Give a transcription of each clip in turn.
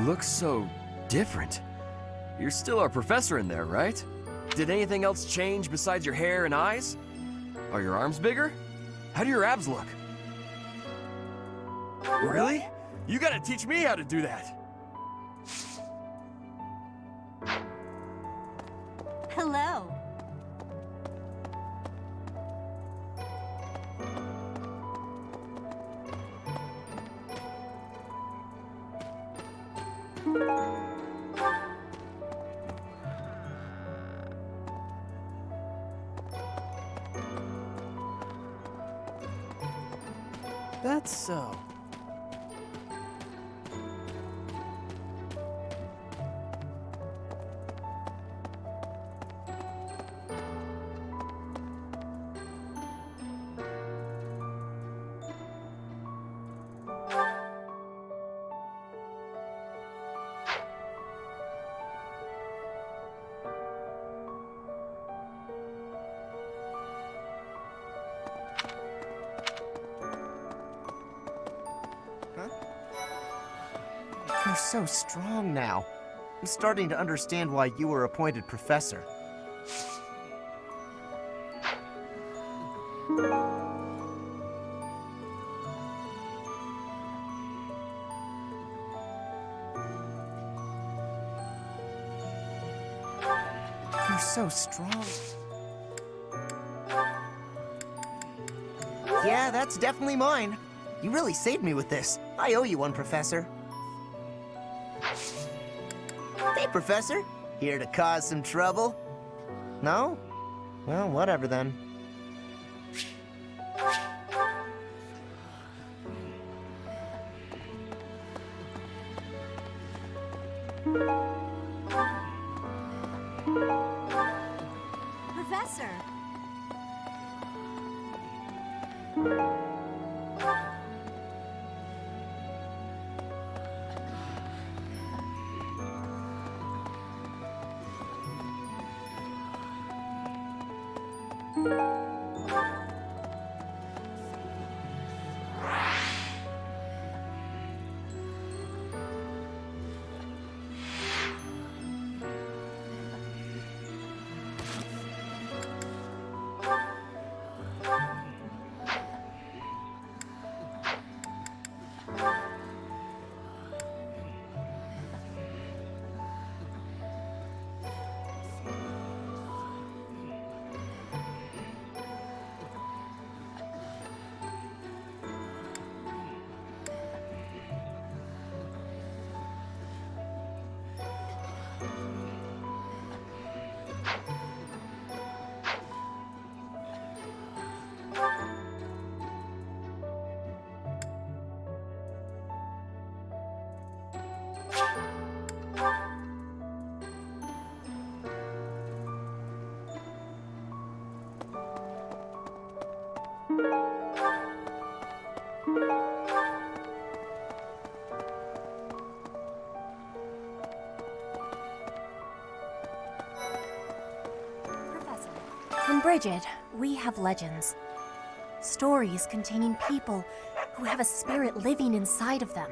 look so different. You're still our professor in there, right? Did anything else change besides your hair and eyes? Are your arms bigger? How do your abs look? Really? You gotta teach me how to do that. Hello. That's so. You're so strong now. I'm starting to understand why you were appointed professor. You're so strong. Yeah, that's definitely mine. You really saved me with this. I owe you one, Professor. Hey, Professor. Here to cause some trouble? No? Well, whatever then. Professor. In Bridget, we have legends. Stories containing people who have a spirit living inside of them.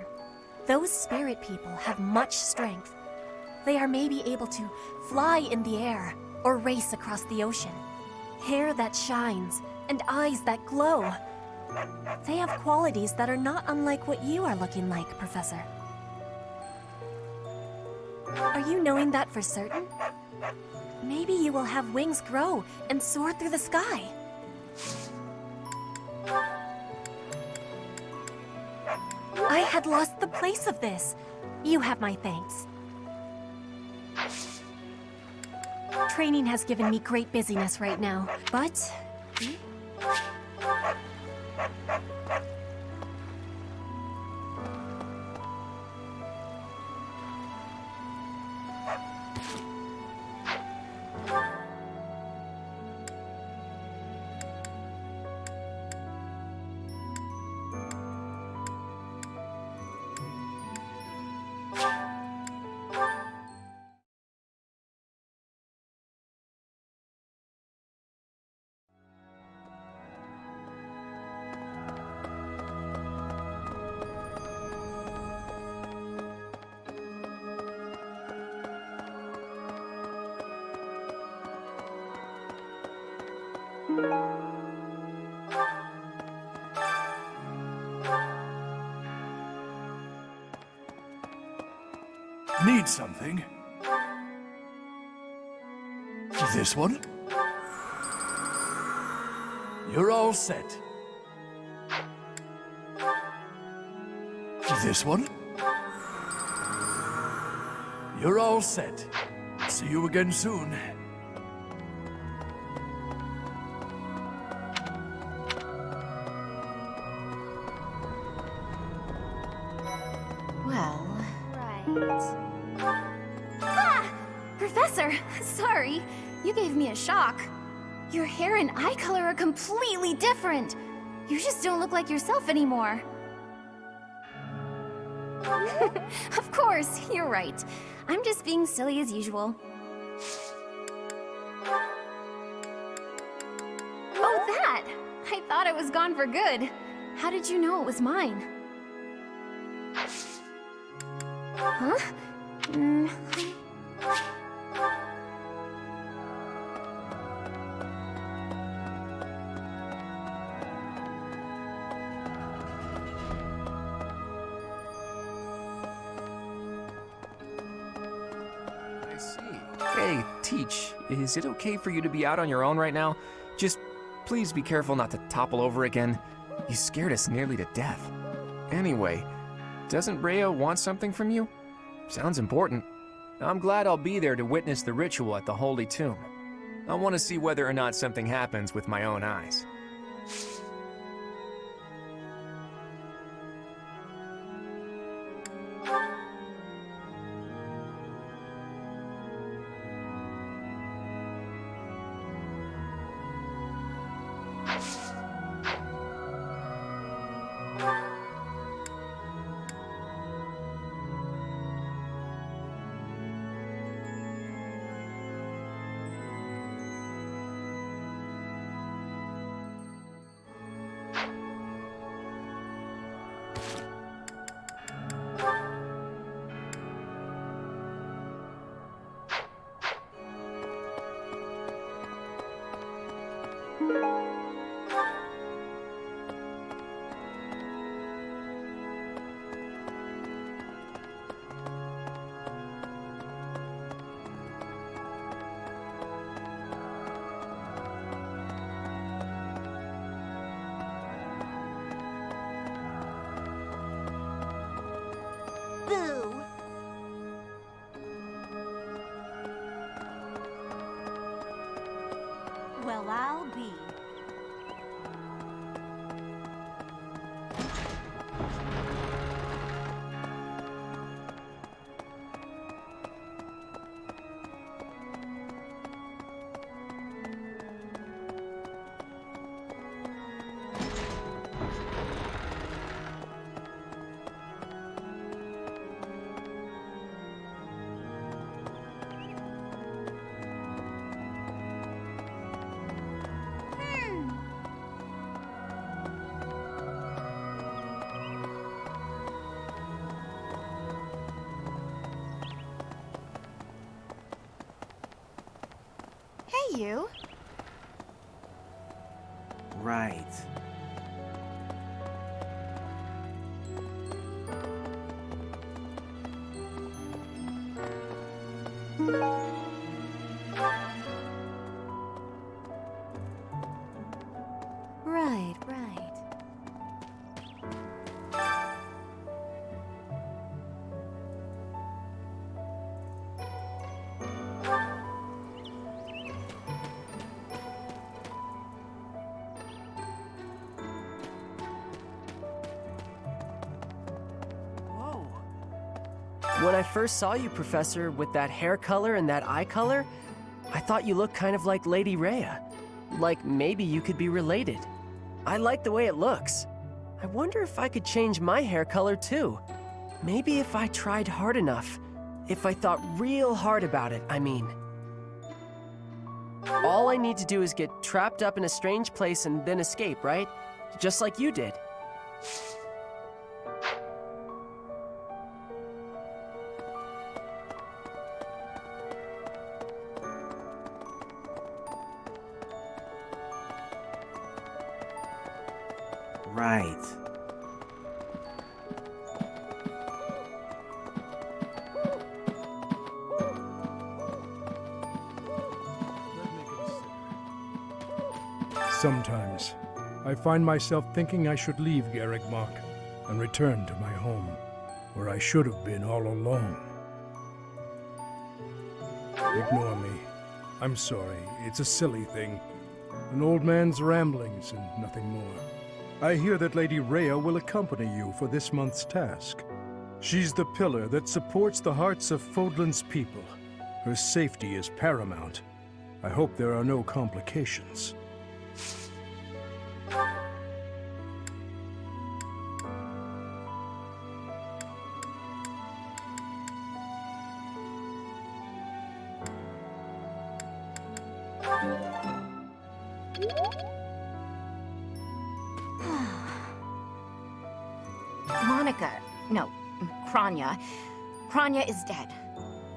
Those spirit people have much strength. They are maybe able to fly in the air or race across the ocean. Hair that shines and eyes that glow. They have qualities that are not unlike what you are looking like, Professor. Are you knowing that for certain? Maybe you will have wings grow and soar through the sky. I had lost the place of this. You have my thanks. Training has given me great busyness right now, but... Need something? This one? You're all set. This one? You're all set. See you again soon. Well, Right. Ah! Professor, sorry. You gave me a shock. Your hair and eye color are completely different. You just don't look like yourself anymore. Of course, you're right. I'm just being silly as usual. Oh, that! I thought it was gone for good. How did you know it was mine? Huh? I see. Hey, Teach, is it okay for you to be out on your own right now? Just please be careful not to topple over again. You scared us nearly to death. Anyway, doesn't Rhea want something from you? Sounds important. I'm glad I'll be there to witness the ritual at the Holy Tomb. I want to see whether or not something happens with my own eyes. Boo! Well, I'll be. Hey, you. Right. Right, right. Whoa. When I first saw you, Professor, with that hair color and that eye color, I thought you looked kind of like Lady Rhea. Like maybe you could be related. I like the way it looks. I wonder if I could change my hair color too. Maybe if I tried hard enough. If I thought real hard about it, I mean. All I need to do is get trapped up in a strange place and then escape, right? Just like you did. Right. Sometimes, I find myself thinking I should leave Garrigmach and return to my home, where I should have been all along. Ignore me. I'm sorry. It's a silly thing. An old man's ramblings and nothing more. I hear that Lady Rhea will accompany you for this month's task. She's the pillar that supports the hearts of Fodlan's people. Her safety is paramount. I hope there are no complications. Kranya. Kranya is dead.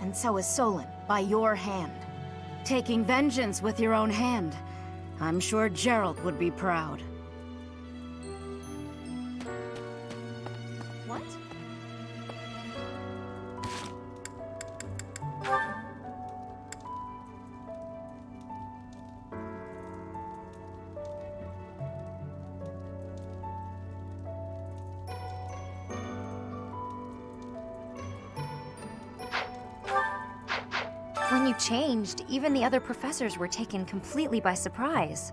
And so is Solon, by your hand. Taking vengeance with your own hand. I'm sure Gerald would be proud. What? When you changed, even the other professors were taken completely by surprise.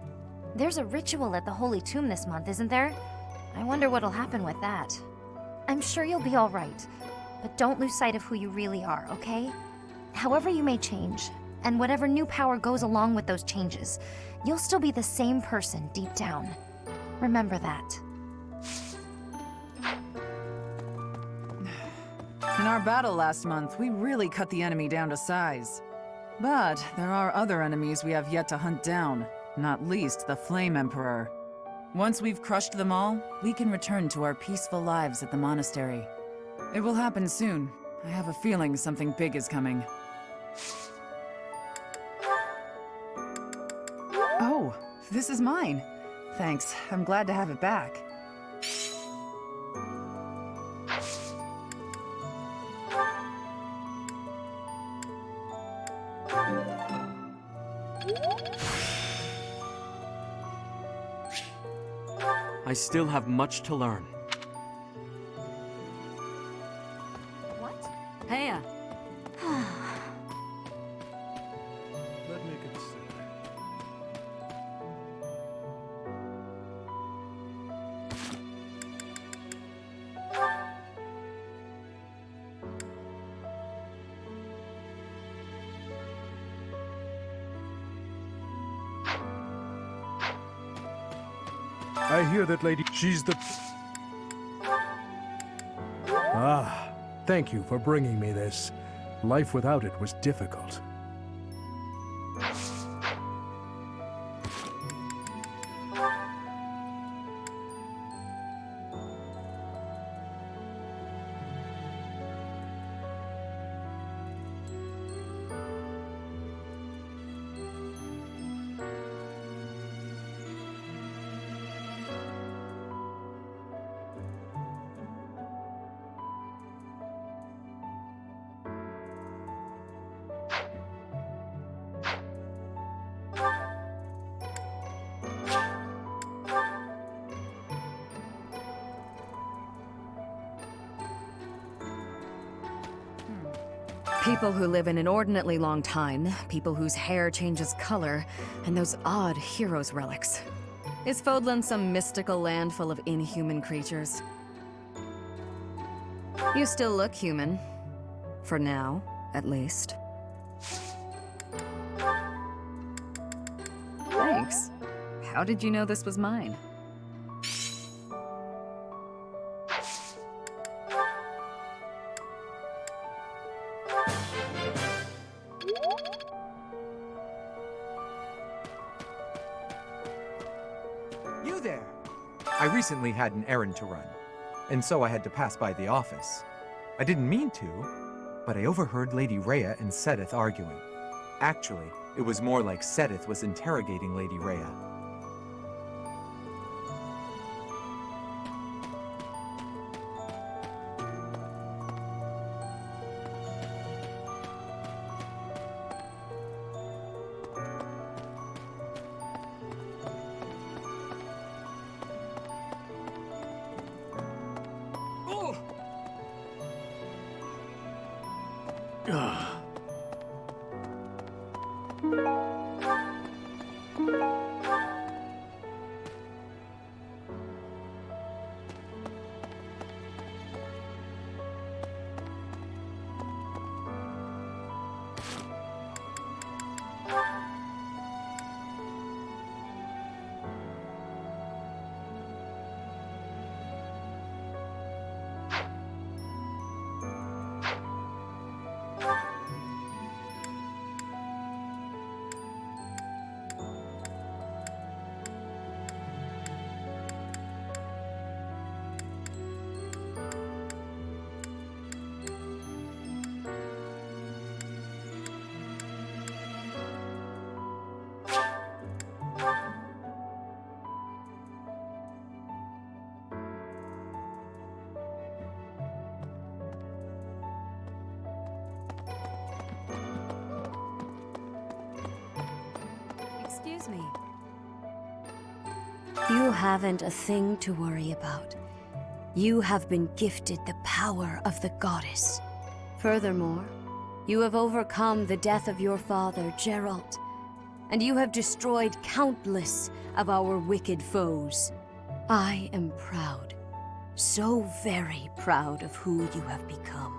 There's a ritual at the Holy Tomb this month, isn't there? I wonder what'll happen with that. I'm sure you'll be all right, but don't lose sight of who you really are, okay? However you may change, and whatever new power goes along with those changes, you'll still be the same person deep down. Remember that. In our battle last month, we really cut the enemy down to size. But there are other enemies we have yet to hunt down, not least the Flame Emperor. Once we've crushed them all, we can return to our peaceful lives at the monastery. It will happen soon. I have a feeling something big is coming. Oh, this is mine. Thanks, I'm glad to have it back. I still have much to learn. What? Hey. Let me consider. I hear that lady. She's the... Ah, thank you for bringing me this. Life without it was difficult. People who live an inordinately long time, people whose hair changes color, and those odd heroes' relics. Is Fodlan some mystical land full of inhuman creatures? You still look human. For now, at least. Thanks. How did you know this was mine? You there! I recently had an errand to run, and so I had to pass by the office. I didn't mean to, but I overheard Lady Rhea and Sedith arguing. Actually, it was more like Sedith was interrogating Lady Rhea. Excuse me. You haven't a thing to worry about. You have been gifted the power of the goddess. Furthermore, you have overcome the death of your father, Geralt, and you have destroyed countless of our wicked foes. I am proud, so very proud of who you have become.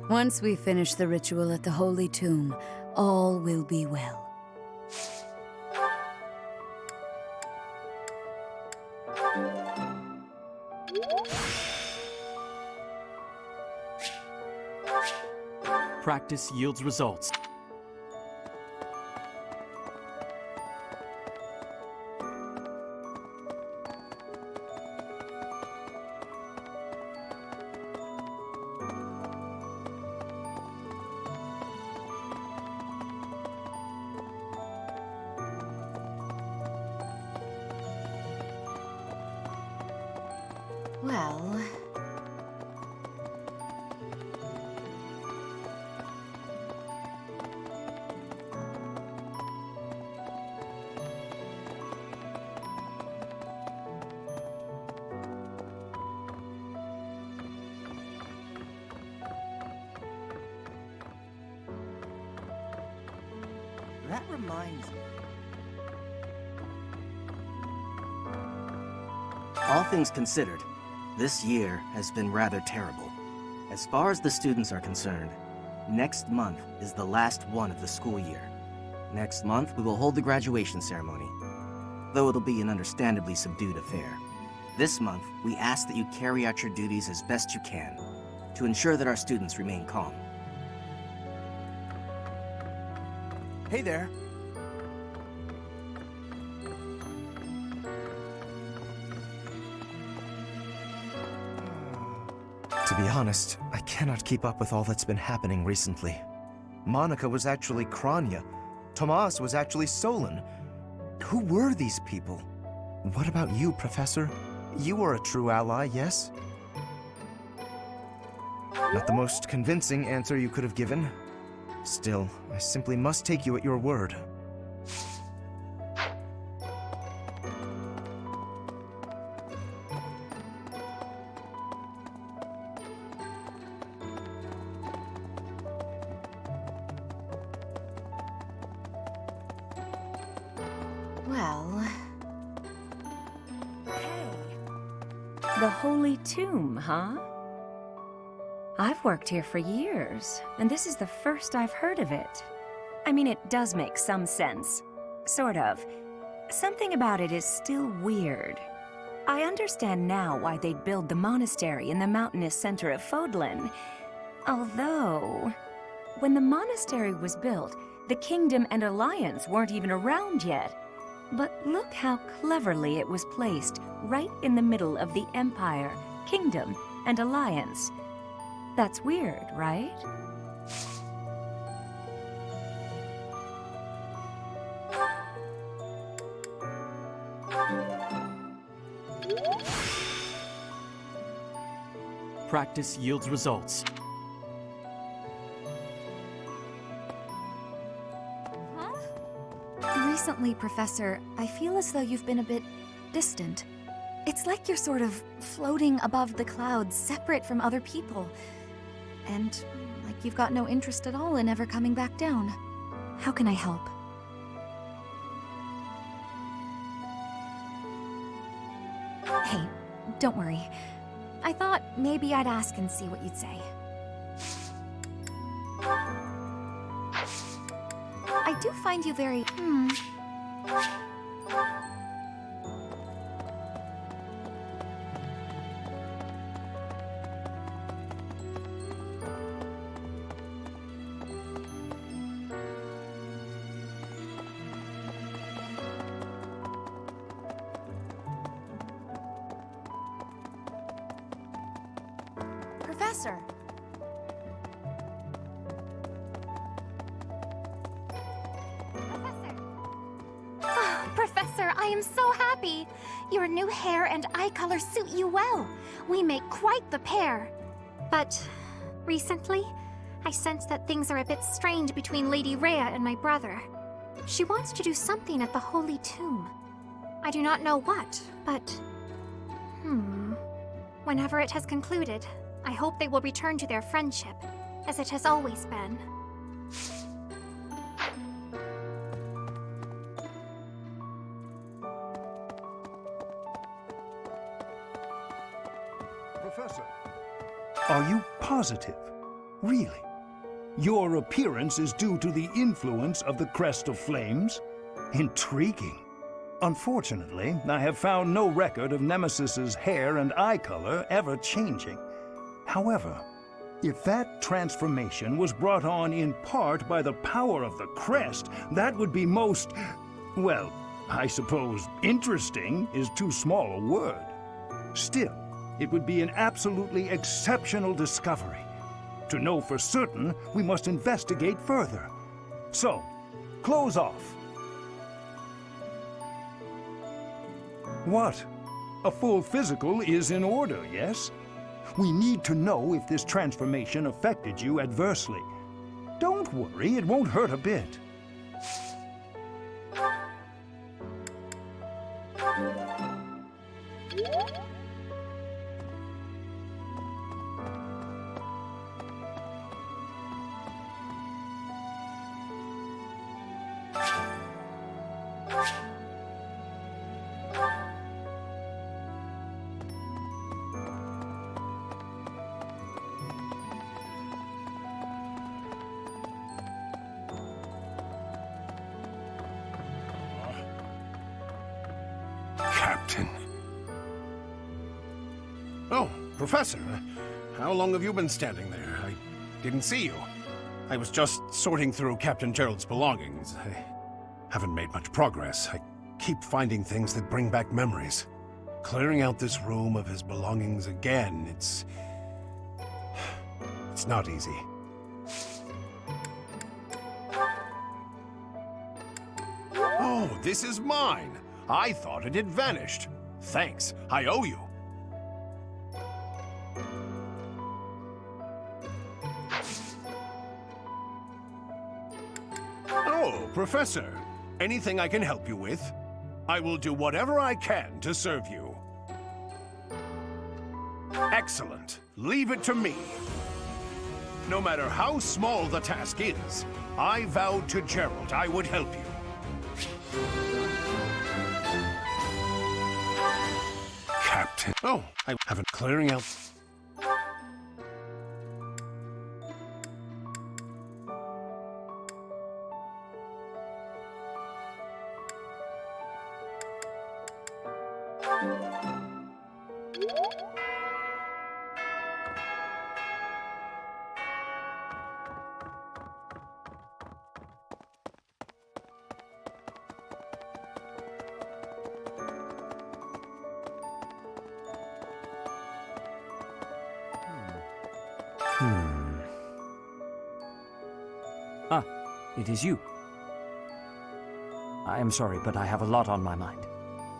Once we finish the ritual at the Holy Tomb, all will be well. Practice yields results. Well... That reminds me. All things considered, this year has been rather terrible. As far as the students are concerned, next month is the last one of the school year. Next month, we will hold the graduation ceremony, though it'll be an understandably subdued affair. This month, we ask that you carry out your duties as best you can, to ensure that our students remain calm. Hey there. To be honest, I cannot keep up with all that's been happening recently. Monica was actually Kranya. Tomas was actually Solon. Who were these people? What about you, Professor? You were a true ally, yes? Not the most convincing answer you could have given. Still, I simply must take you at your word. Well... The Holy Tomb, huh? I've worked here for years, and this is the first I've heard of it. I mean, it does make some sense. Sort of. Something about it is still weird. I understand now why they'd build the monastery in the mountainous center of Fodlan. Although, when the monastery was built, the Kingdom and Alliance weren't even around yet. But look how cleverly it was placed right in the middle of the Empire, Kingdom, and Alliance. That's weird, right? Practice yields results. Recently, Professor, I feel as though you've been a bit distant. It's like you're sort of floating above the clouds, separate from other people. And like you've got no interest at all in ever coming back down. How can I help? Hey, don't worry. I thought maybe I'd ask and see what you'd say. I do find you very, Professor! Professor, I am so happy! Your new hair and eye color suit you well. We make quite the pair. But recently, I sense that things are a bit strained between Lady Rhea and my brother. She wants to do something at the Holy Tomb. I do not know what, but... Whenever it has concluded, I hope they will return to their friendship, as it has always been. Professor, are you positive? Really? Your appearance is due to the influence of the Crest of Flames? Intriguing. Unfortunately, I have found no record of Nemesis's hair and eye color ever changing. However, if that transformation was brought on in part by the power of the crest, that would be most, well, I suppose interesting is too small a word. Still, it would be an absolutely exceptional discovery. To know for certain, we must investigate further. So, close off. What? A full physical is in order, yes? We need to know if this transformation affected you adversely. Don't worry, it won't hurt a bit. Captain. Oh, Professor. How long have you been standing there? I didn't see you. I was just sorting through Captain Gerald's belongings. I haven't made much progress. I keep finding things that bring back memories. Clearing out this room of his belongings again, it's not easy. Oh, this is mine. I thought it had vanished. Thanks, I owe you. Oh, Professor. Anything I can help you with? I will do whatever I can to serve you. Excellent. Leave it to me. No matter how small the task is, I vowed to Gerald I would help you. Captain. Oh, I haven't clearing out. Ah, it is you. I am sorry, but I have a lot on my mind.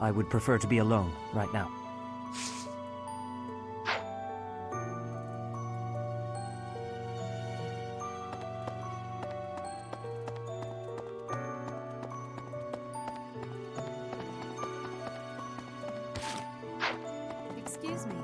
I would prefer to be alone right now. Excuse me.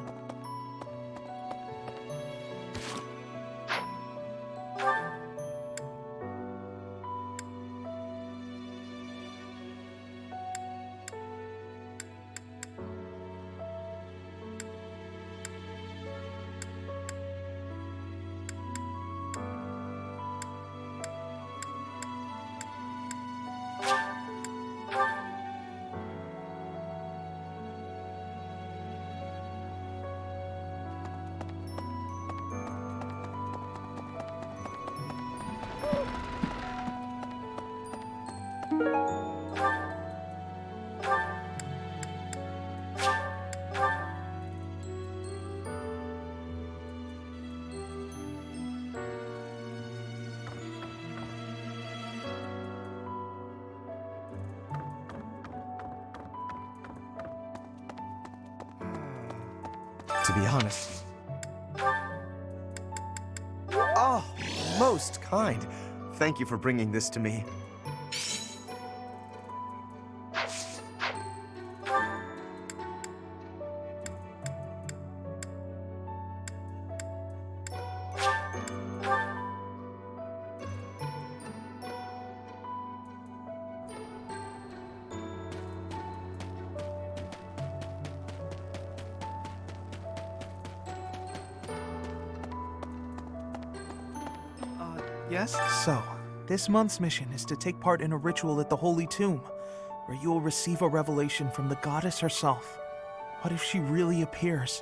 To be honest... Oh, most kind. Thank you for bringing this to me. Yes? So, this month's mission is to take part in a ritual at the Holy Tomb, where you will receive a revelation from the goddess herself. What if she really appears?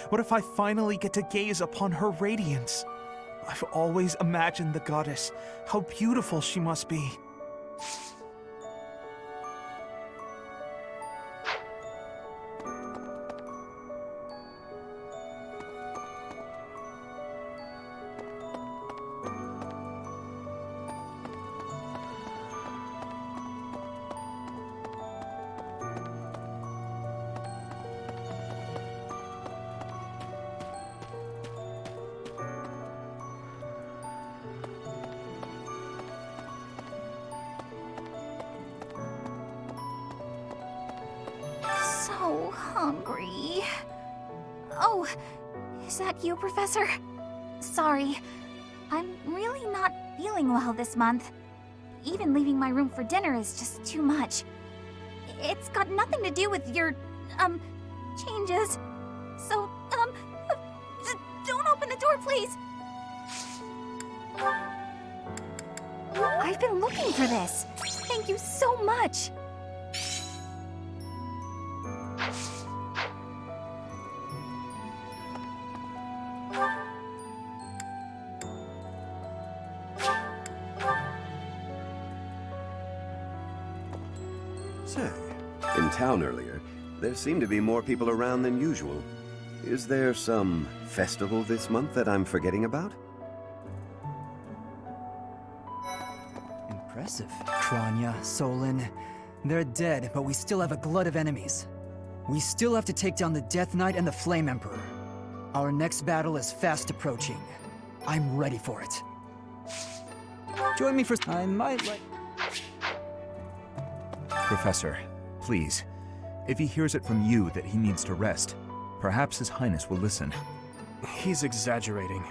What if I finally get to gaze upon her radiance? I've always imagined the goddess, how beautiful she must be. So hungry. Oh, is that you, Professor? Sorry, I'm really not feeling well this month. Even leaving my room for dinner is just too much. It's got nothing to do with your, changes. So, don't open the door, please. I've been looking for this. Thank you so much. Say, in town earlier, there seemed to be more people around than usual. Is there some festival this month that I'm forgetting about? Impressive. Kranya, Solon. They're dead, but we still have a glut of enemies. We still have to take down the Death Knight and the Flame Emperor. Our next battle is fast approaching. I'm ready for it. Join me for... I might like... Professor, please. If he hears it from you that he needs to rest, perhaps His Highness will listen. He's exaggerating.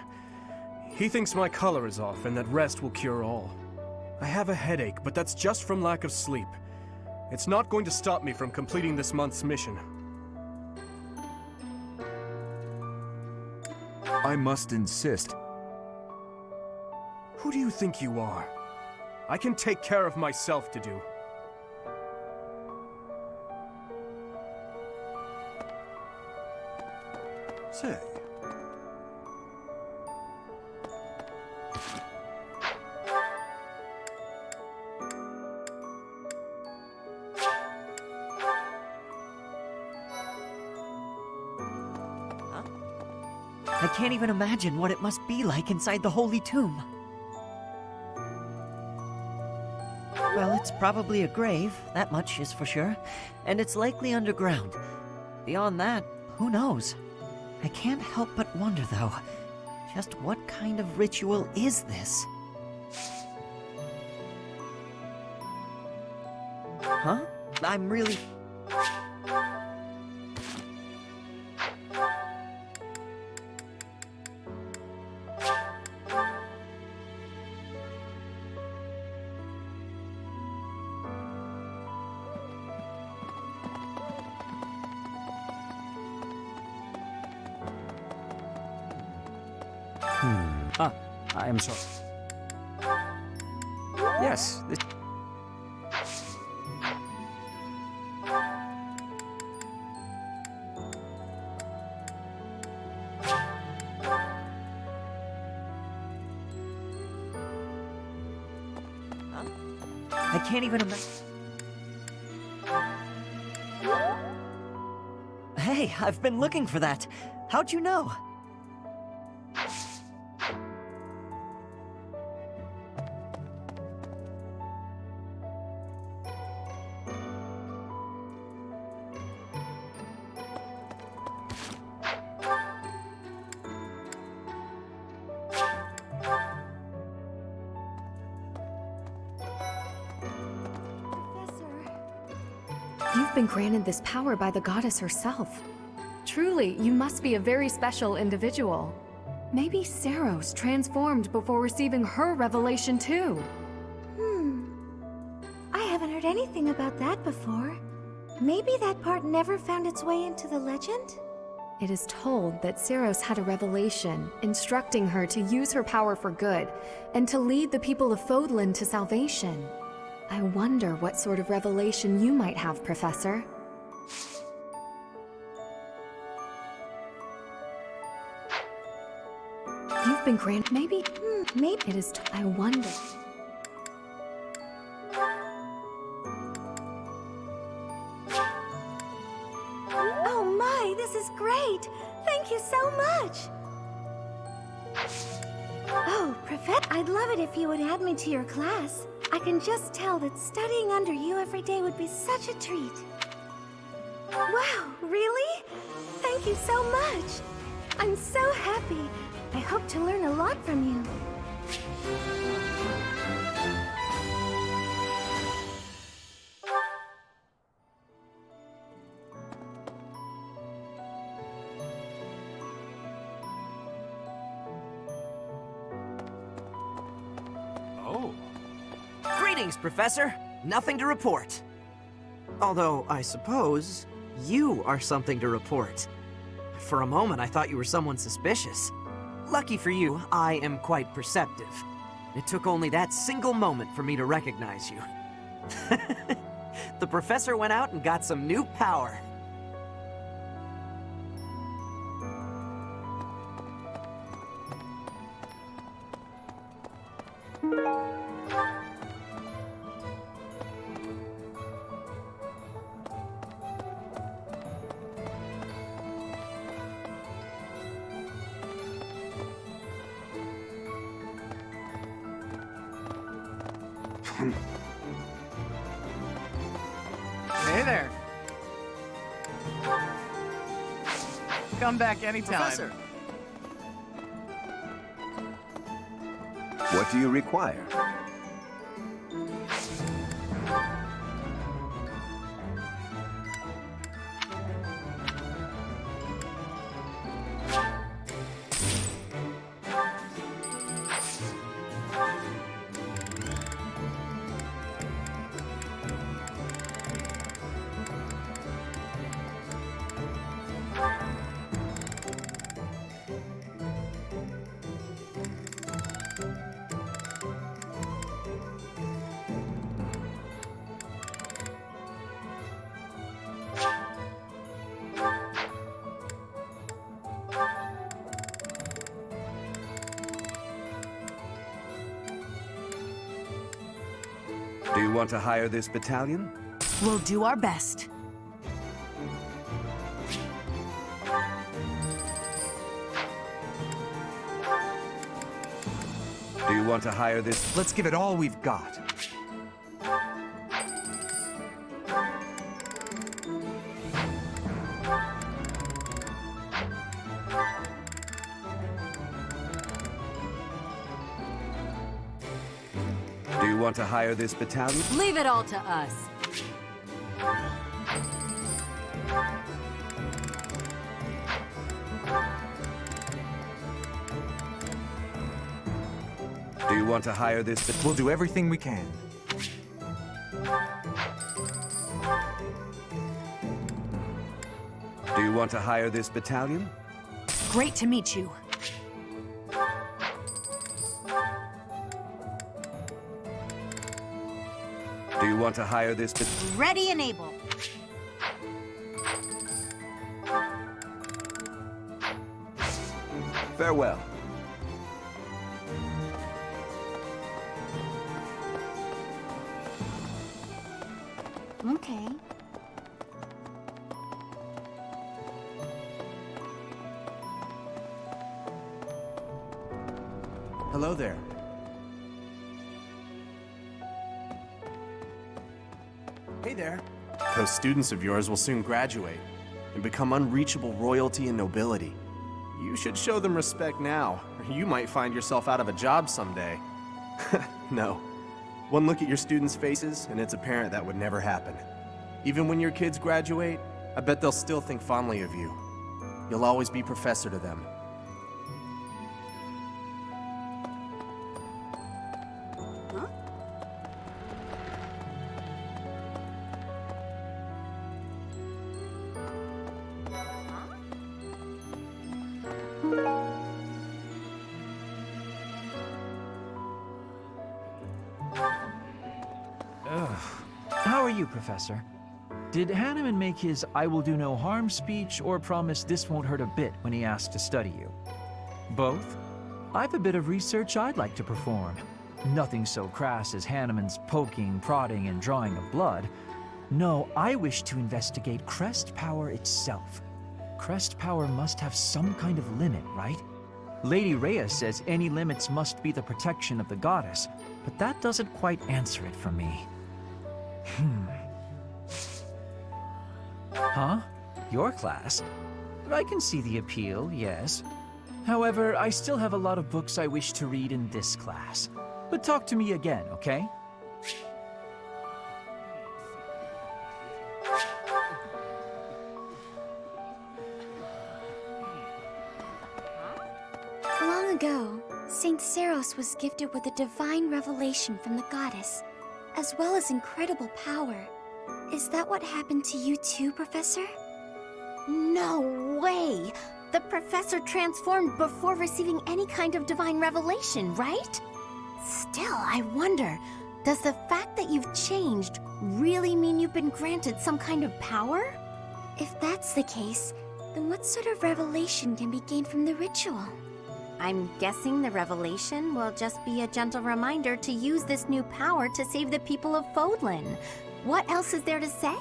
He thinks my color is off and that rest will cure all. I have a headache, but that's just from lack of sleep. It's not going to stop me from completing this month's mission. I must insist. Who do you think you are? I can take care of myself to do. Say. I can't even imagine what it must be like inside the Holy Tomb. Well, it's probably a grave, that much is for sure. And it's likely underground. Beyond that, who knows? I can't help but wonder, though, just what kind of ritual is this? Huh? I'm really... I am sorry. Yes, this... I can't even imagine... Hey, I've been looking for that. How'd you know? You've been granted this power by the goddess herself. Truly, you must be a very special individual. Maybe Saros transformed before receiving her revelation too. I haven't heard anything about that before. Maybe that part never found its way into the legend? It is told that Saros had a revelation, instructing her to use her power for good, and to lead the people of Fodlan to salvation. I wonder what sort of revelation you might have, Professor. You've been granted... Maybe it is... I wonder... Oh my, this is great! Thank you so much! Oh, Professor, I'd love it if you would add me to your class. I can just tell that studying under you every day would be such a treat. Wow, really? Thank you so much! I'm so happy. I hope to learn a lot from you. Greetings, Professor. Nothing to report. Although, I suppose, you are something to report. For a moment, I thought you were someone suspicious. Lucky for you, I am quite perceptive. It took only that single moment for me to recognize you. The professor went out and got some new power. Hey there. Come back anytime. Professor. What do you require? Do you want to hire this battalion? We'll do our best. Do you want to hire this? Let's give it all we've got. Do you want to hire this battalion? Leave it all to us. Do you want to hire this? We'll do everything we can. Do you want to hire this battalion? Great to meet you. Do you want to hire this? Ready and able. Farewell. Okay. Hello there. Hey there. Those students of yours will soon graduate and become unreachable royalty and nobility. You should show them respect now, or you might find yourself out of a job someday. No. One look at your students' faces, and it's apparent that would never happen. Even when your kids graduate, I bet they'll still think fondly of you. You'll always be Professor to them. How are you, Professor? Did Hanneman make his I will do no harm speech or promise this won't hurt a bit when he asked to study you? Both? I've a bit of research I'd like to perform. Nothing so crass as Hanneman's poking, prodding, and drawing of blood. No, I wish to investigate crest power itself. Crest power must have some kind of limit, right? Lady Rhea says any limits must be the protection of the goddess, but that doesn't quite answer it for me. Huh? Your class? I can see the appeal, yes. However, I still have a lot of books I wish to read in this class. But talk to me again, okay? Long ago, Saint Seros was gifted with a divine revelation from the goddess, as well as incredible power. Is that what happened to you too, Professor? No way! The professor transformed before receiving any kind of divine revelation, right? Still, I wonder, does the fact that you've changed really mean you've been granted some kind of power? If that's the case, then what sort of revelation can be gained from the ritual? I'm guessing the revelation will just be a gentle reminder to use this new power to save the people of Fodlan. What else is there to say?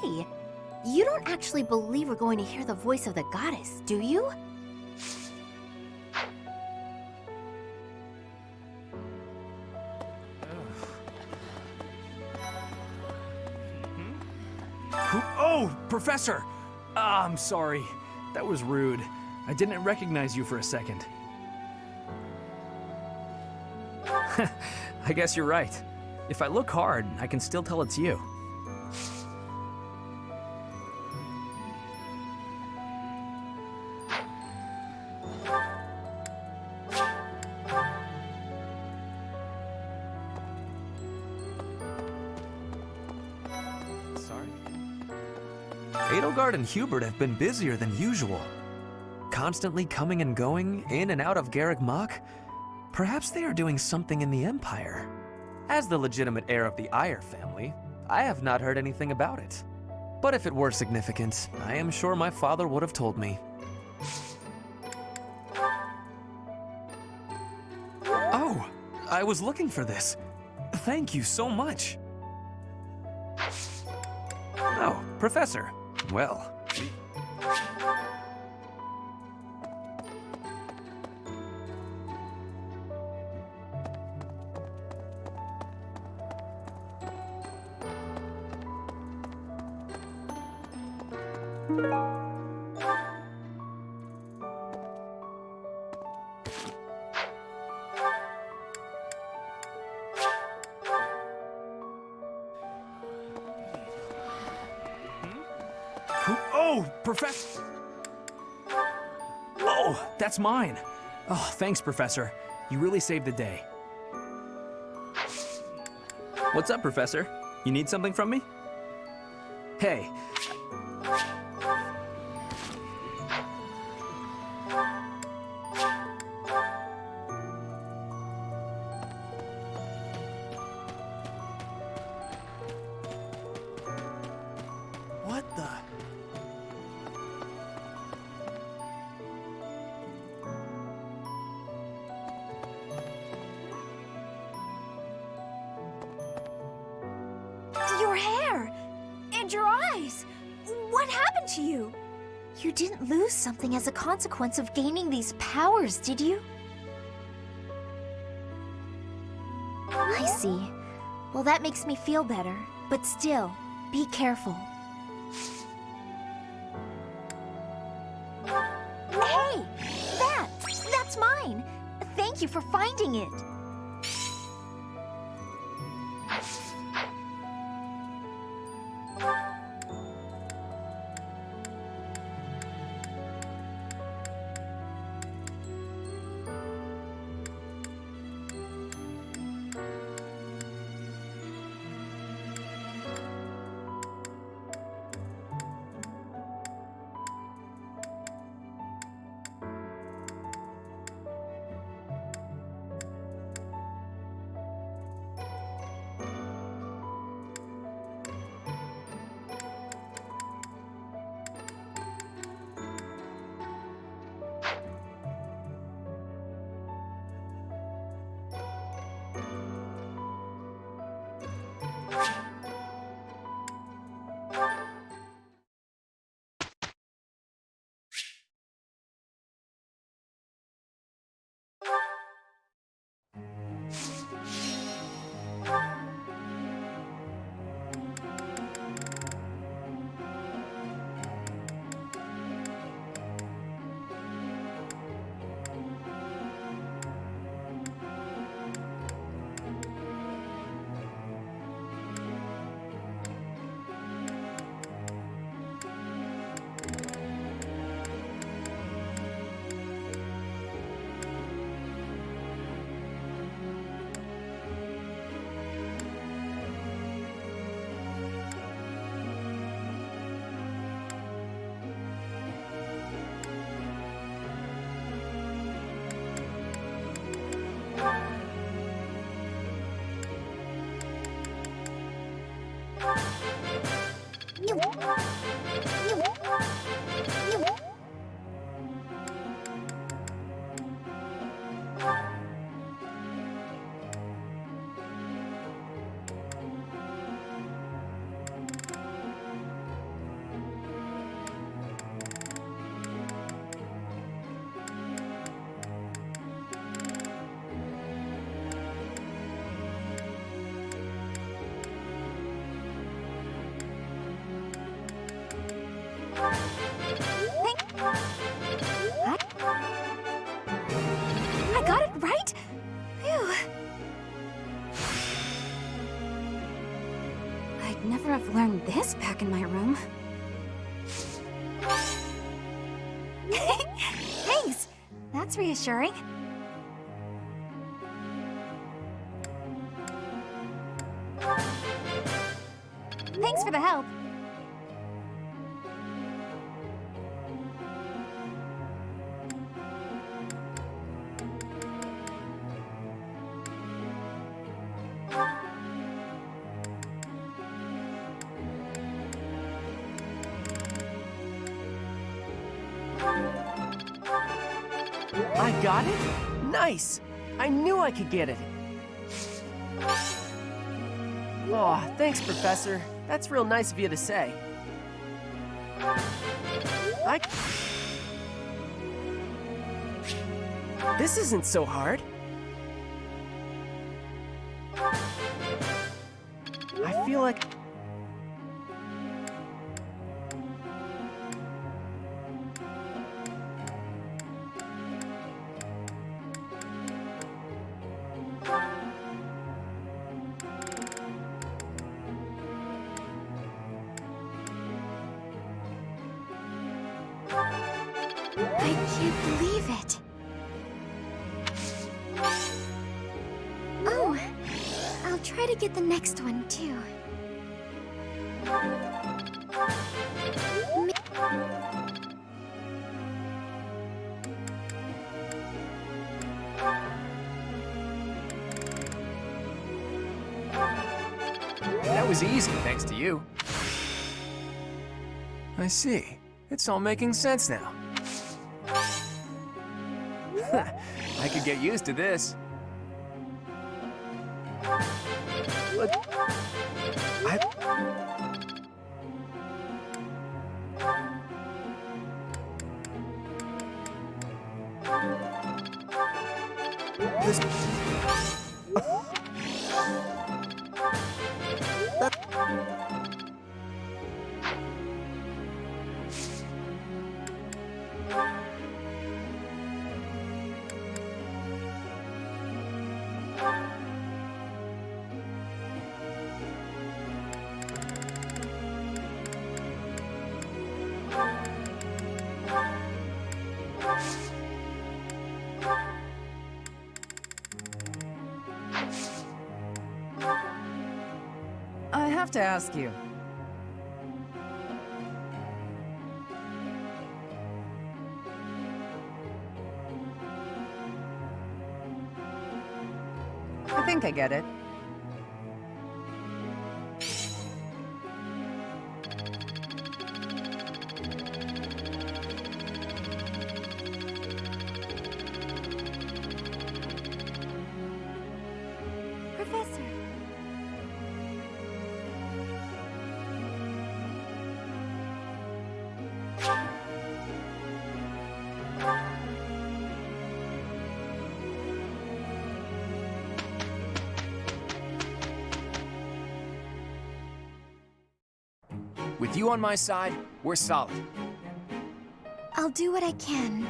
You don't actually believe we're going to hear the voice of the goddess, do you? Oh, Professor! Ah, I'm sorry. That was rude. I didn't recognize you for a second. I guess you're right. If I look hard, I can still tell it's you. Edelgard and Hubert have been busier than usual. Constantly coming and going, in and out of Garreg Mach. Perhaps they are doing something in the Empire. As the legitimate heir of the Ayer family, I have not heard anything about it. But if it were significant, I am sure my father would have told me. Oh, I was looking for this. Thank you so much. Oh, Professor. Well. Oh, Professor! Oh, that's mine. Oh, thanks, Professor. You really saved the day. What's up, Professor? You need something from me? Hey. What the? Your hair! And your eyes! What happened to you? You didn't lose something as a consequence of gaining these powers, did you? I see. Well, that makes me feel better. But still, be careful. Hey! That's mine! Thank you for finding it! I got it right? Phew. I'd never have learned this back in my room. Thanks! That's reassuring. Thanks for the help. I got it? Nice! I knew I could get it. Oh, thanks, Professor. That's real nice of you to say. This isn't so hard. I feel like... I can't believe it. Oh, I'll try to get the next one, too. That was easy, thanks to you. I see. It's all making sense now. I could get used to this. But This... I have to ask you. I think I get it. Professor. With you on my side, we're solid. I'll do what I can.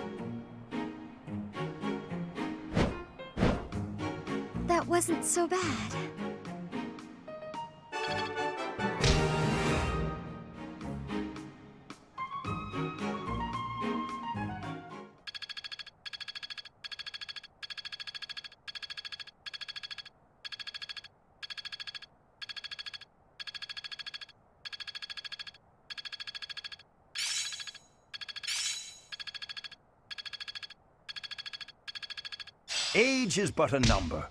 That wasn't so bad. Age is but a number.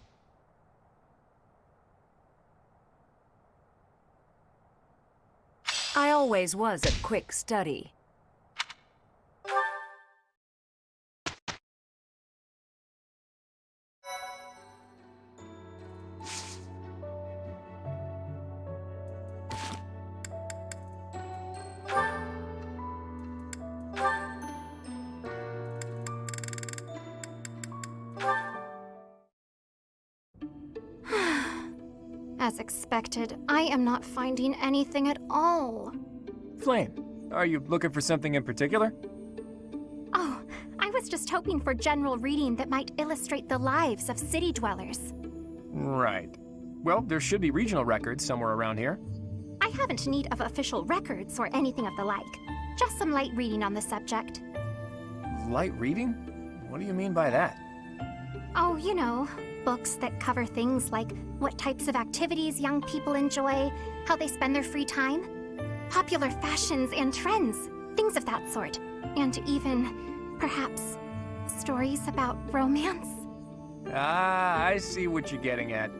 I always was a quick study. As expected, I am not finding anything at all. Flame, are you looking for something in particular? Oh, I was just hoping for general reading that might illustrate the lives of city dwellers. Right. Well, there should be regional records somewhere around here. I haven't need of official records or anything of the like. Just some light reading on the subject. Light reading? What do you mean by that? Oh, you know, books that cover things like what types of activities young people enjoy, how they spend their free time, popular fashions and trends, things of that sort. And even, perhaps, stories about romance. Ah, I see what you're getting at.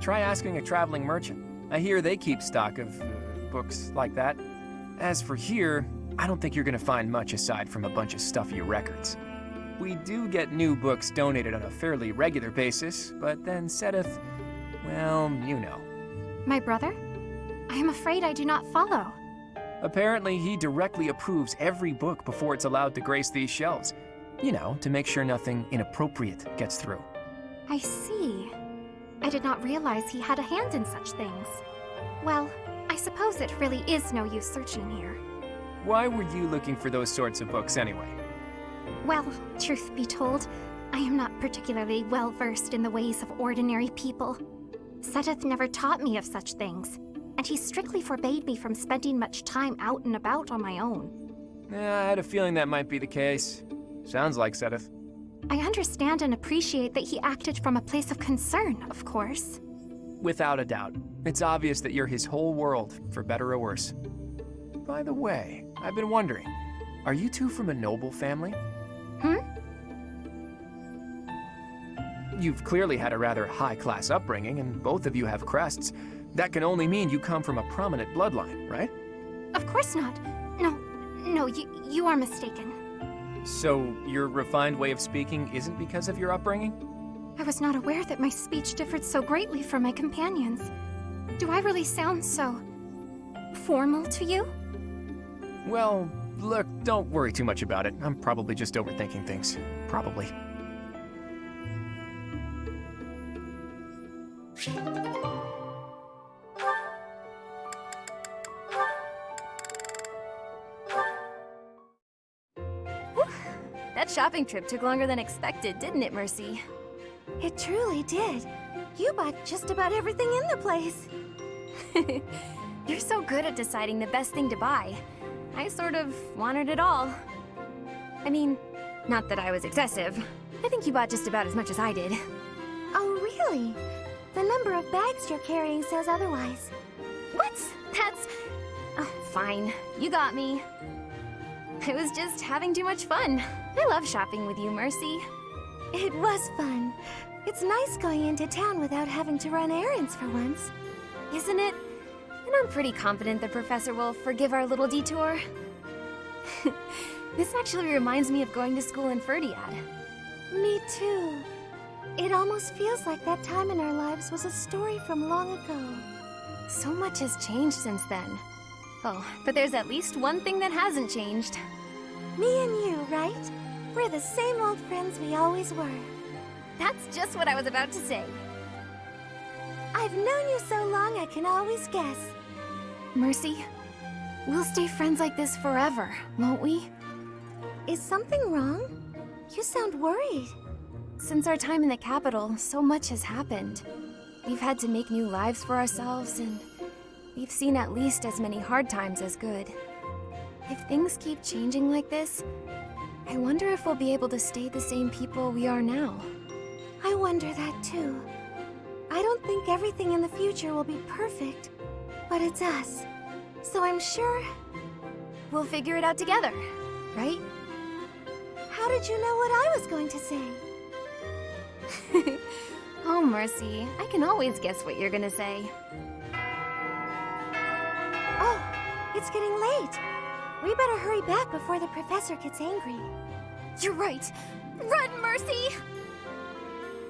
Try asking a traveling merchant. I hear they keep stock of books like that. As for here, I don't think you're gonna find much aside from a bunch of stuffy records. We do get new books donated on a fairly regular basis, but then Sedith, well, you know. My brother? I am afraid I do not follow. Apparently, he directly approves every book before it's allowed to grace these shelves. You know, to make sure nothing inappropriate gets through. I see. I did not realize he had a hand in such things. Well, I suppose it really is no use searching here. Why were you looking for those sorts of books anyway? Well, truth be told, I am not particularly well versed in the ways of ordinary people. Sedith never taught me of such things, and he strictly forbade me from spending much time out and about on my own. I had a feeling that might be the case. Sounds like Sedith. I understand and appreciate that he acted from a place of concern, of course. Without a doubt. It's obvious that you're his whole world, for better or worse. By the way, I've been wondering, are you two from a noble family? You've clearly had a rather high-class upbringing, and both of you have crests. That can only mean you come from a prominent bloodline, right? Of course not. No, you are mistaken. So, your refined way of speaking isn't because of your upbringing? I was not aware that my speech differed so greatly from my companions. Do I really sound so formal to you? Well, look, don't worry too much about it. I'm probably just overthinking things. Probably. That shopping trip took longer than expected, didn't it, Mercy? It truly did. You bought just about everything in the place. You're so good at deciding the best thing to buy. I sort of wanted it all. I mean, not that I was excessive. I think you bought just about as much as I did. Oh, really? The number of bags you're carrying says otherwise. What? That's... Oh, fine. You got me. I was just having too much fun. I love shopping with you, Mercy. It was fun. It's nice going into town without having to run errands for once. Isn't it? And I'm pretty confident the professor will forgive our little detour. This actually reminds me of going to school in Ferdiad. Me too. It almost feels like that time in our lives was a story from long ago. So much has changed since then. Oh, but there's at least one thing that hasn't changed. Me and you, right? We're the same old friends we always were. That's just what I was about to say. I've known you so long I can always guess. Mercy, We'll stay friends like this forever, won't we? Is something wrong? You sound worried. Since our time in the capital, so much has happened. We've had to make new lives for ourselves, and we've seen at least as many hard times as good. If things keep changing like this, I wonder if we'll be able to stay the same people we are now. I wonder that too. I don't think everything in the future will be perfect, but it's us. So I'm sure we'll figure it out together, right? How did you know what I was going to say? Oh, Mercy, I can always guess what you're gonna say. Oh, it's getting late. We better hurry back before the professor gets angry. You're right. Run, Mercy!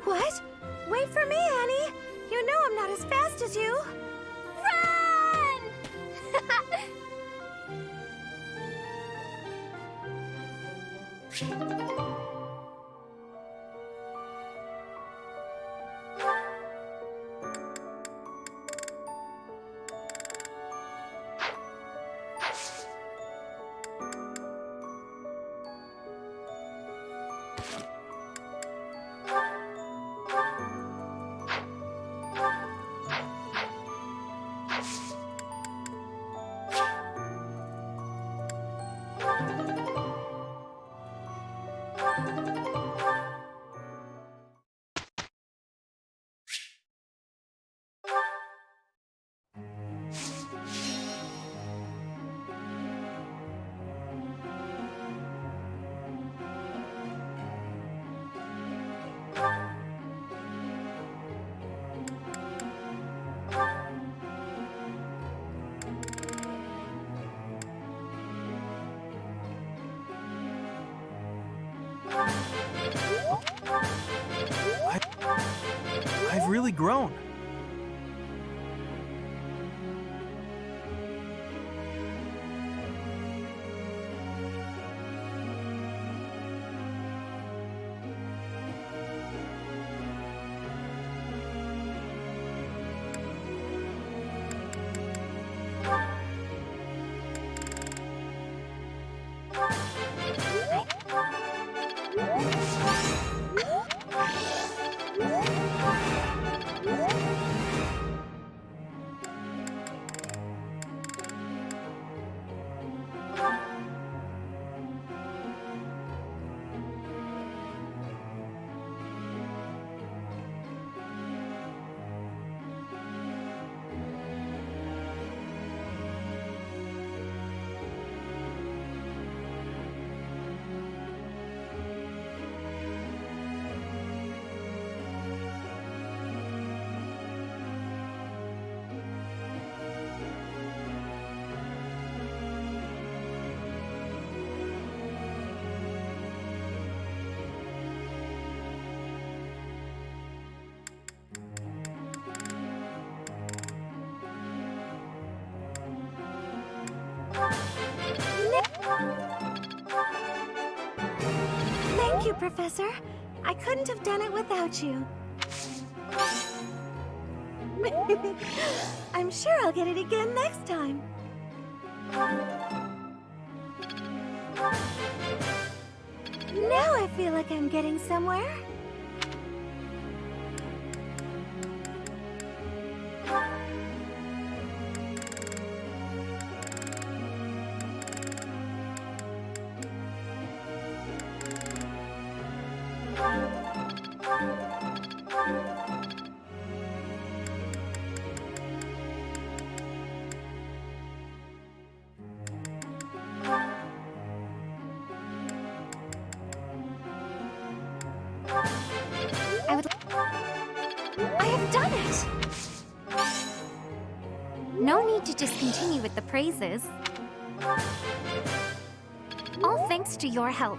What? Wait for me, Annie. You know I'm not as fast as you. Run! I've really grown. Thank you, Professor. I couldn't have done it without you. I'm sure I'll get it again next time. Now I feel like I'm getting somewhere. I have done it! No need to just continue with the praises. All thanks to your help.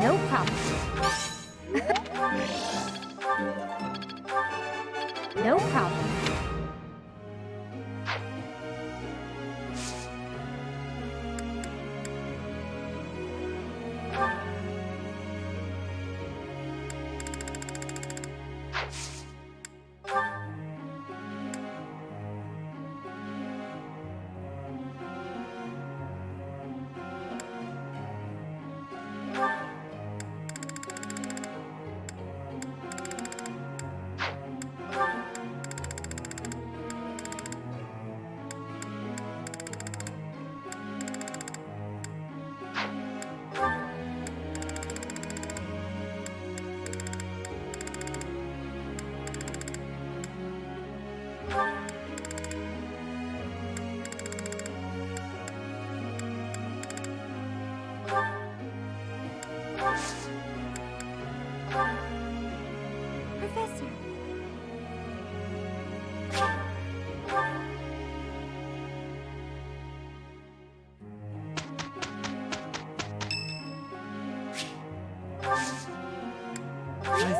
No problem. No problem.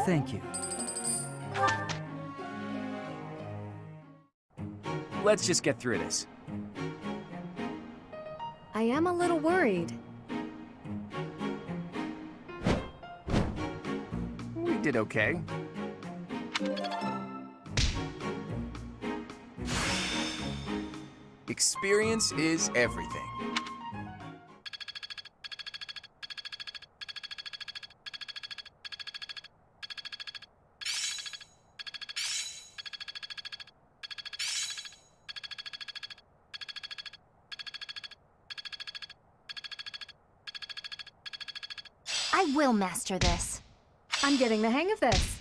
thank you. Let's just get through this. I am a little worried. We did okay. Experience is everything. I will master this. I'm getting the hang of this.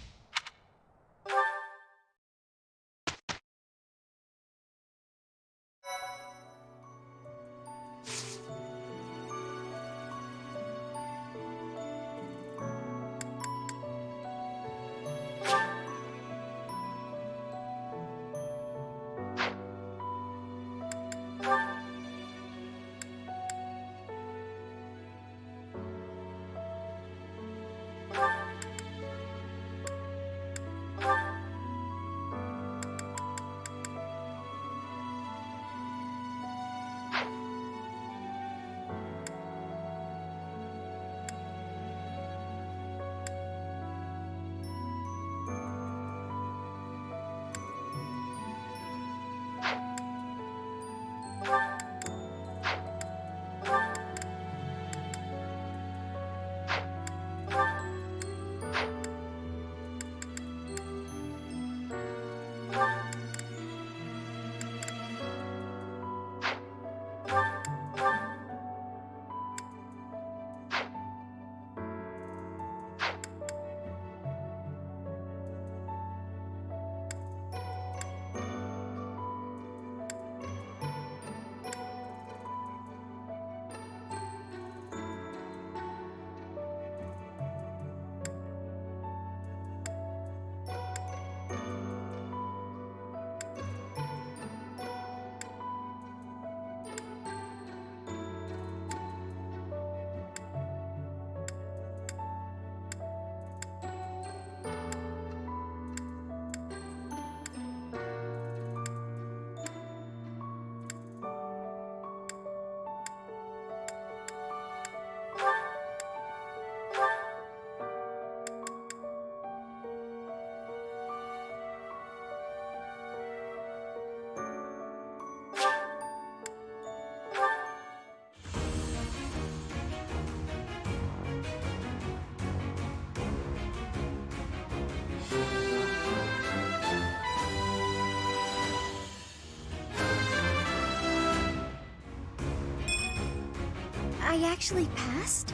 I actually passed?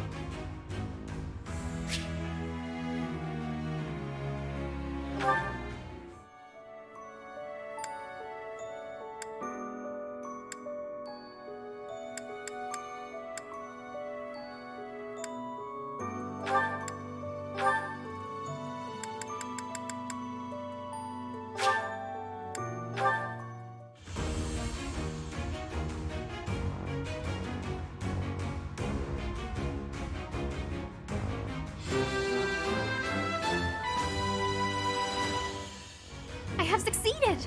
I have succeeded!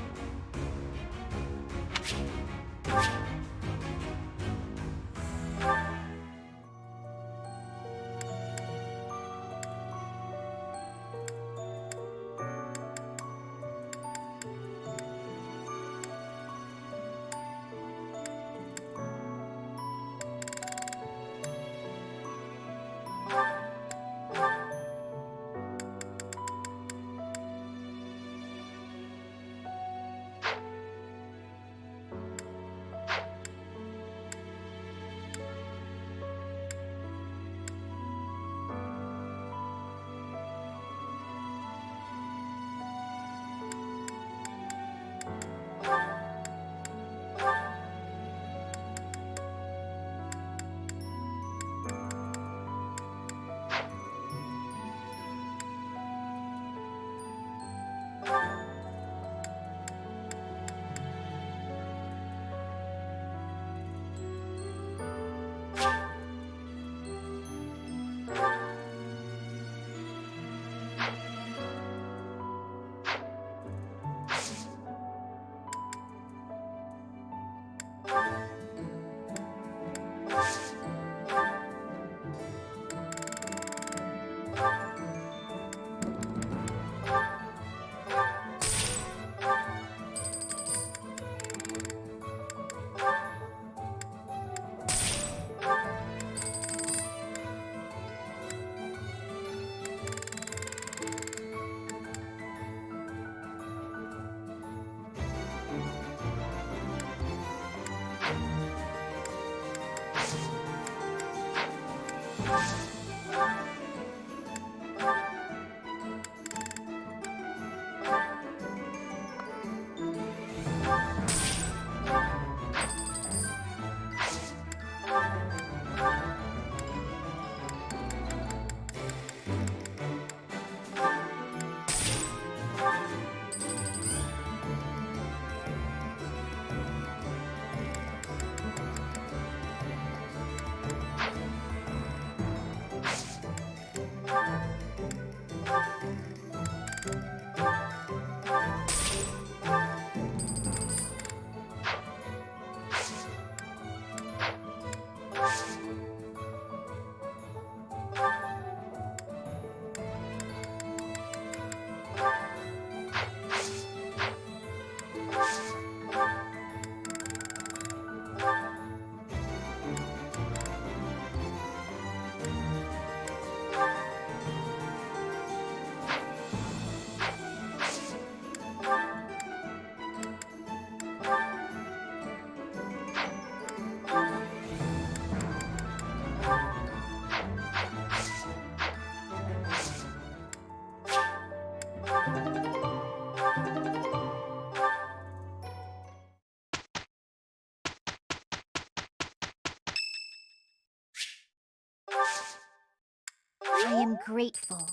I am grateful.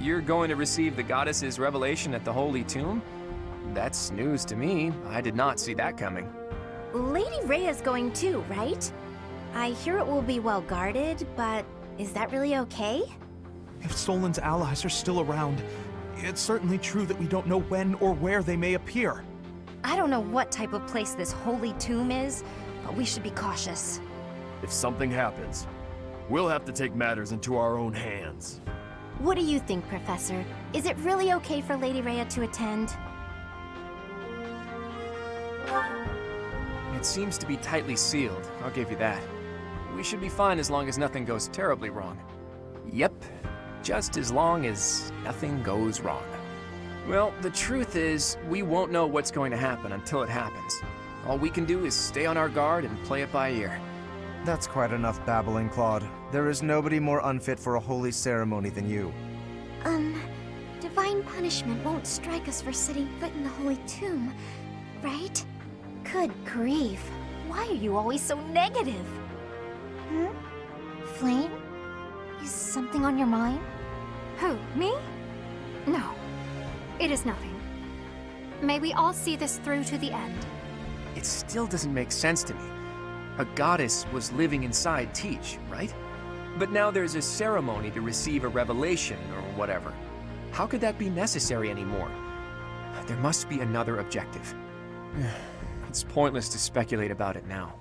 You're going to receive the goddess's revelation at the Holy Tomb? That's news to me. I did not see that coming. Lady Rhea's going too, right? I hear it will be well guarded, but is that really okay? If Solin's allies are still around, it's certainly true that we don't know when or where they may appear. I don't know what type of place this holy tomb is, but we should be cautious. If something happens, we'll have to take matters into our own hands. What do you think, Professor? Is it really okay for Lady Rhea to attend? It seems to be tightly sealed, I'll give you that. We should be fine as long as nothing goes terribly wrong. Yep, just as long as nothing goes wrong. Well, the truth is, we won't know what's going to happen until it happens. All we can do is stay on our guard and play it by ear. That's quite enough babbling, Claude. There is nobody more unfit for a holy ceremony than you. Divine punishment won't strike us for setting foot in the holy tomb, right? Good grief. Why are you always so negative? Flame? Is something on your mind? Who, me? No. It is nothing. May we all see this through to the end. It still doesn't make sense to me. A goddess was living inside Teach, right? But now there's a ceremony to receive a revelation or whatever. How could that be necessary anymore? There must be another objective. It's pointless to speculate about it now.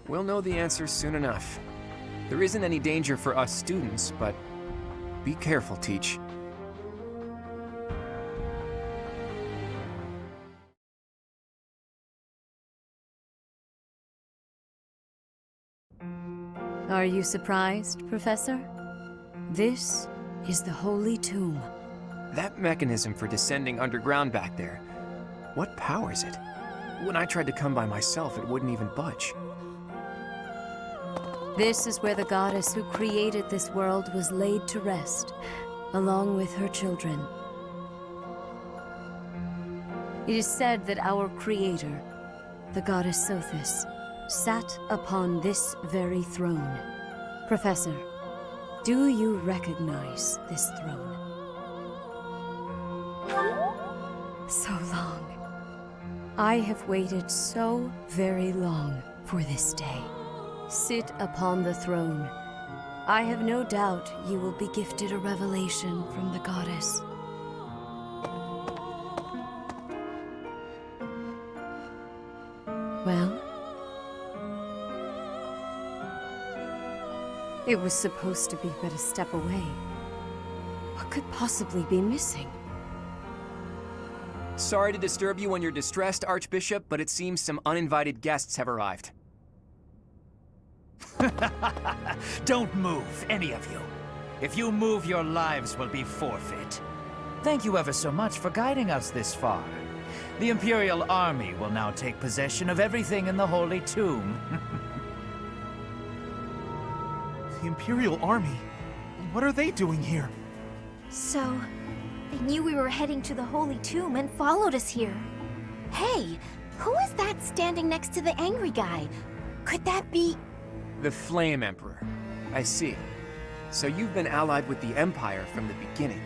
We'll know the answer soon enough. There isn't any danger for us students, but be careful, Teach. Are you surprised, Professor? This is the Holy Tomb. That mechanism for descending underground back there, what powers it? When I tried to come by myself, it wouldn't even budge. This is where the goddess who created this world was laid to rest, along with her children. It is said that our creator, the goddess Sothis, sat upon this very throne. Professor, do you recognize this throne? So long. I have waited so very long for this day. Sit upon the throne. I have no doubt you will be gifted a revelation from the goddess. Well? It was supposed to be but a step away. What could possibly be missing? Sorry to disturb you when you're distressed, Archbishop, but it seems some uninvited guests have arrived. Don't move, any of you. If you move, your lives will be forfeit. Thank you ever so much for guiding us this far. The Imperial Army will now take possession of everything in the Holy Tomb. The Imperial Army? What are they doing here? So, they knew we were heading to the Holy Tomb and followed us here. Hey, who is that standing next to the angry guy? Could that be... The Flame Emperor. I see. So you've been allied with the Empire from the beginning.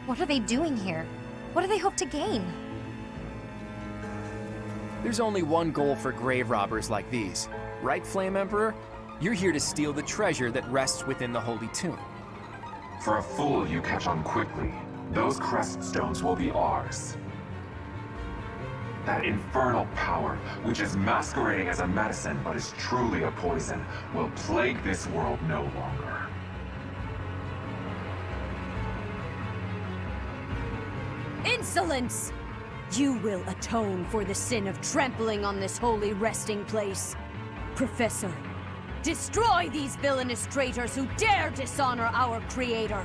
What are they doing here? What do they hope to gain? There's only one goal for grave robbers like these. Right, Flame Emperor? You're here to steal the treasure that rests within the Holy Tomb. For a fool you catch on quickly. Those crest stones will be ours. That infernal power, which is masquerading as a medicine but is truly a poison, will plague this world no longer. Insolence! You will atone for the sin of trampling on this holy resting place. Professor, destroy these villainous traitors who dare dishonor our creator!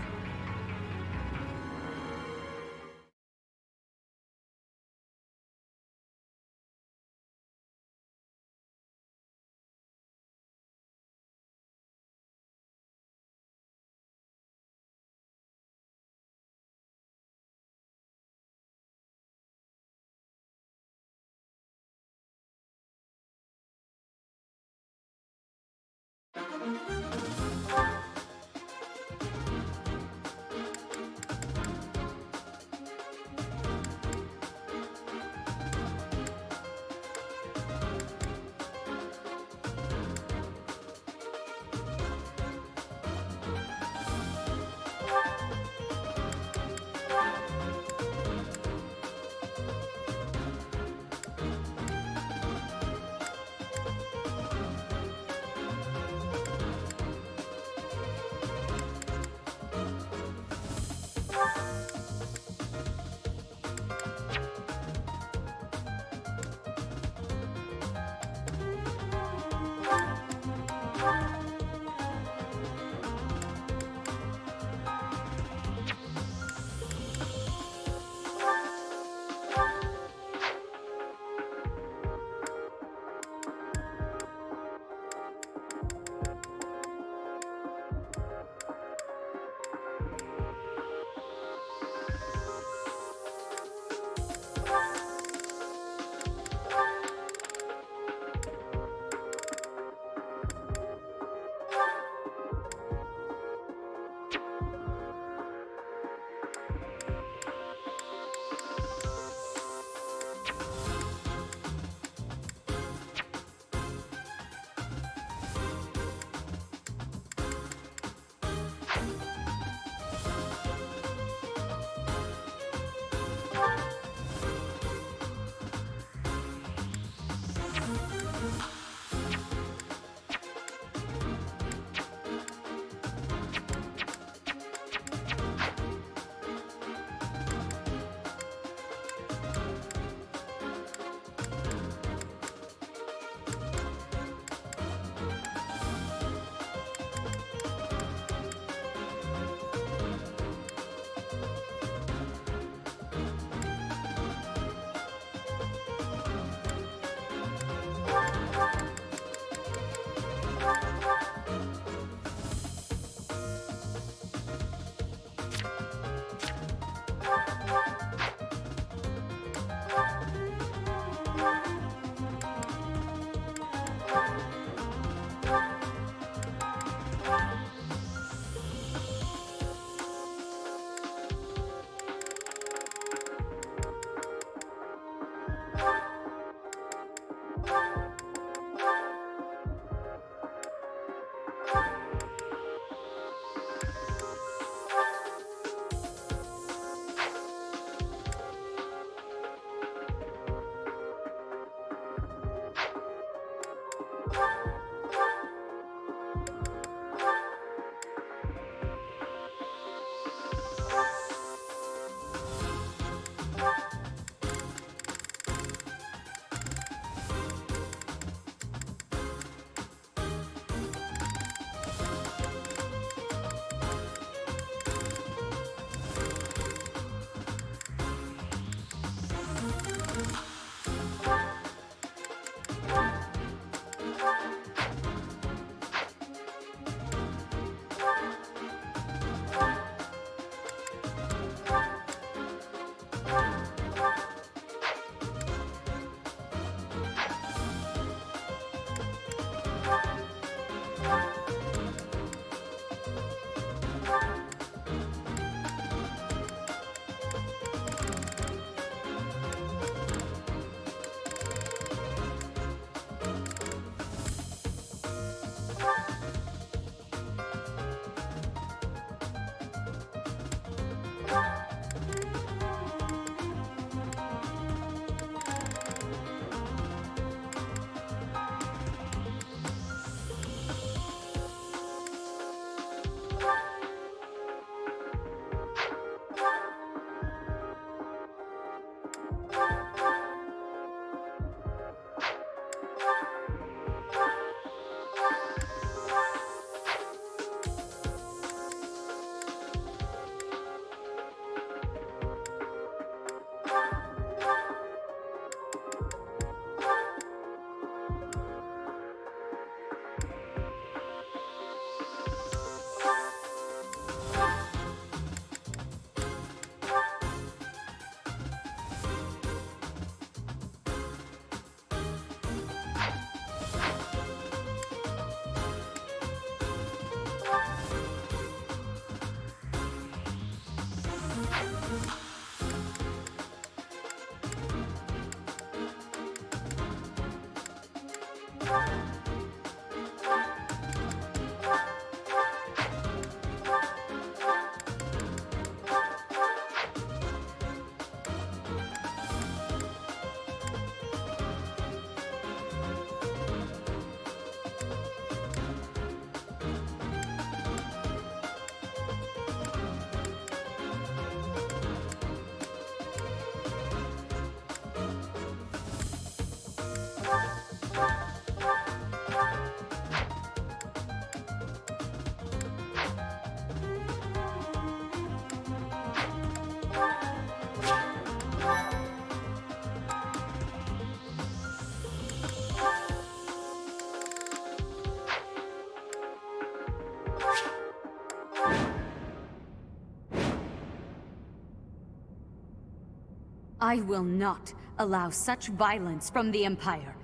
I will not allow such violence from the Empire.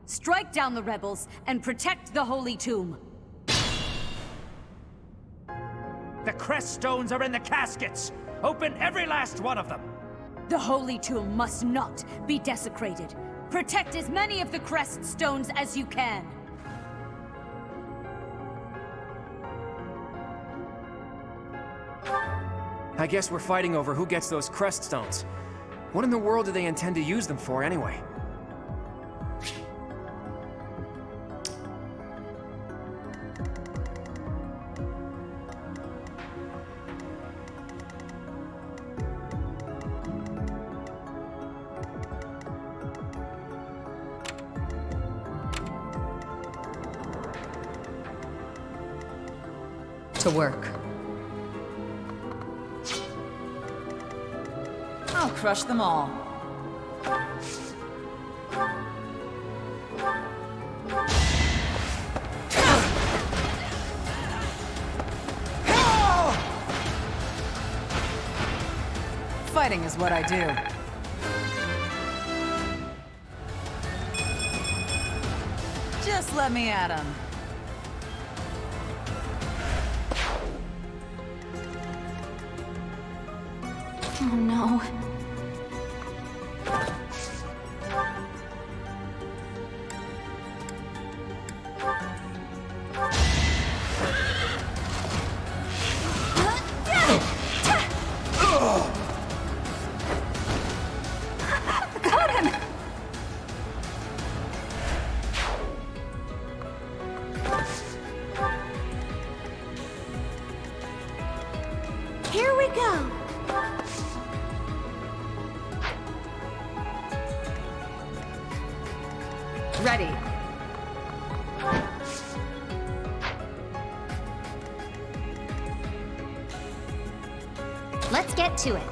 Strike down the rebels and protect the Holy Tomb. The crest stones are in the caskets! Open every last one of them! The Holy Tomb must not be desecrated. Protect as many of the crest stones as you can. I guess we're fighting over who gets those crest stones. What in the world do they intend to use them for, anyway? To work. I'll crush them all. Fighting is what I do. Just let me at him. Oh no. Got him! Here we go. Ready. Let's get to it.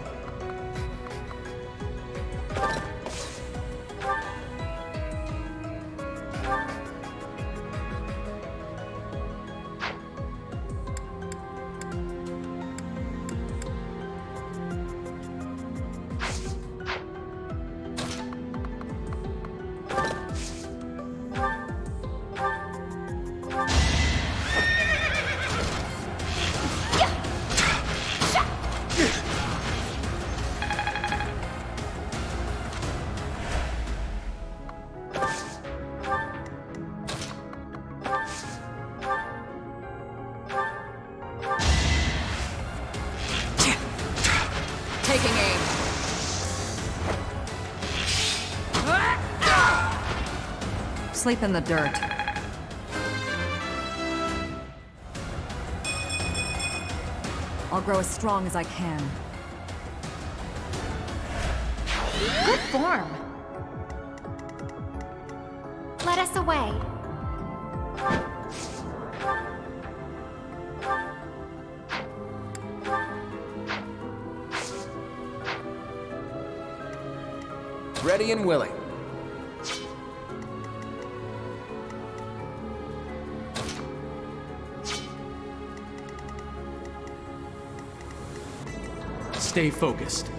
Taking aim. Sleep in the dirt. I'll grow as strong as I can. Good form. Let us away. Ready and willing. Stay focused.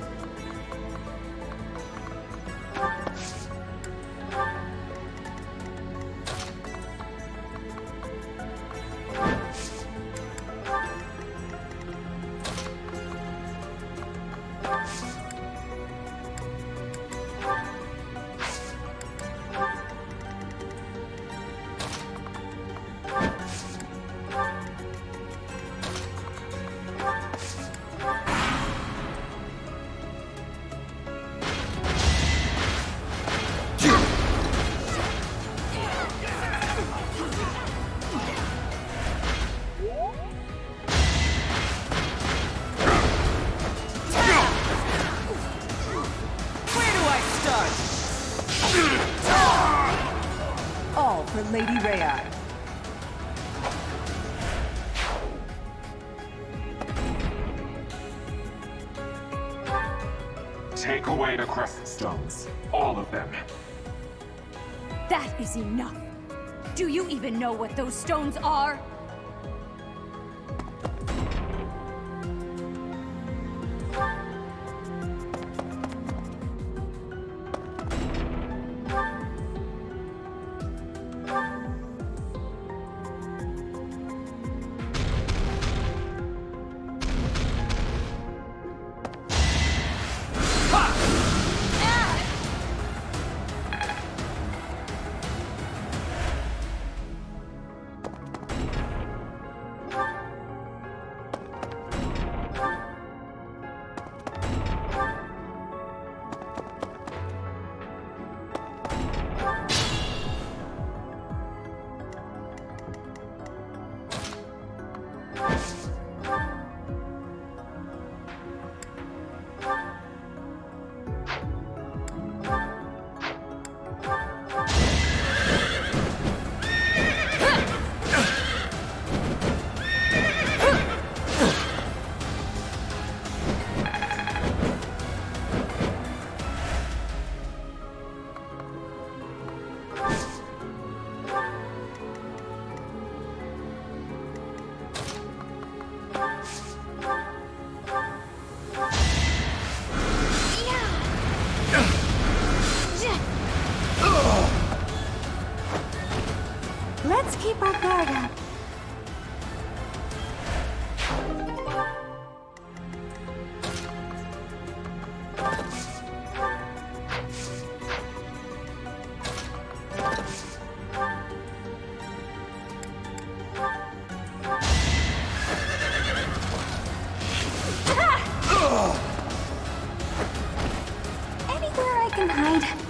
for Lady Rhea. Take away the Crescent Stones. All of them. That is enough. Do you even know what those stones are? Let's keep our guard up. Anywhere I can hide.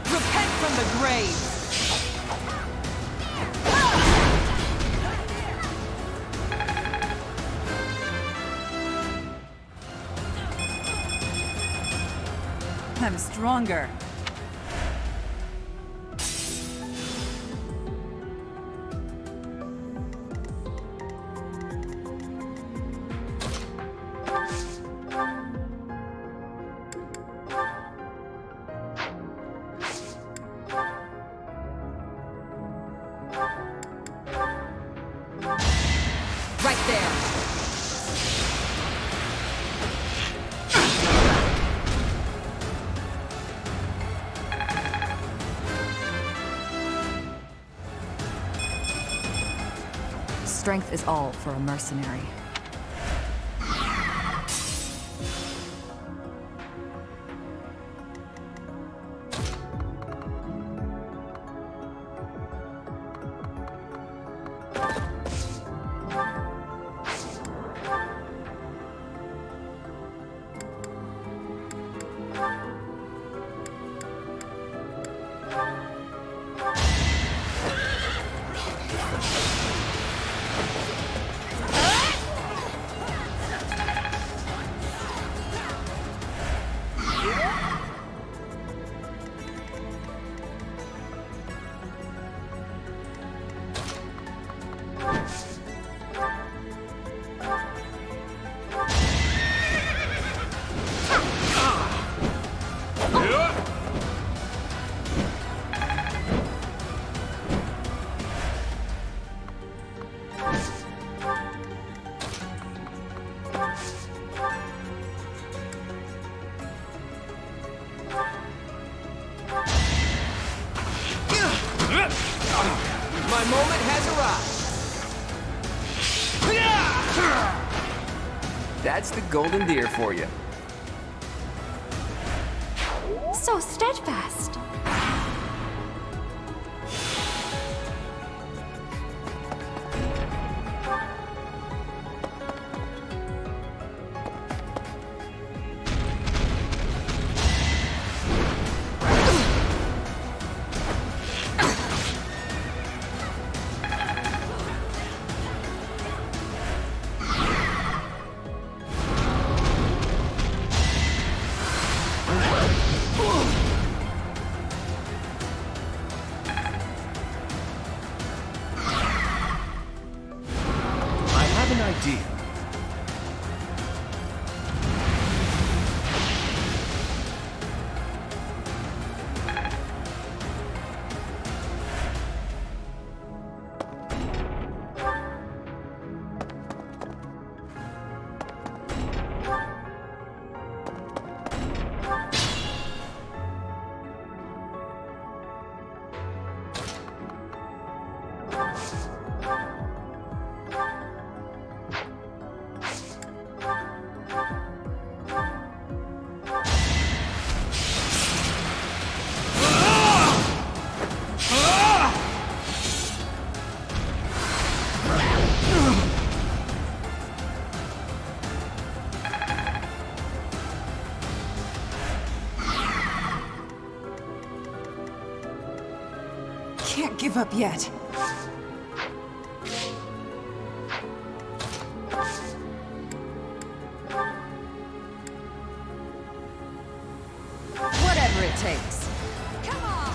Repent from the grave! I'm stronger. Right there. Strength is all for a mercenary. My moment has arrived. That's the golden deer for you. So steadfast. deal. Can't give up yet. Whatever it takes. Come on!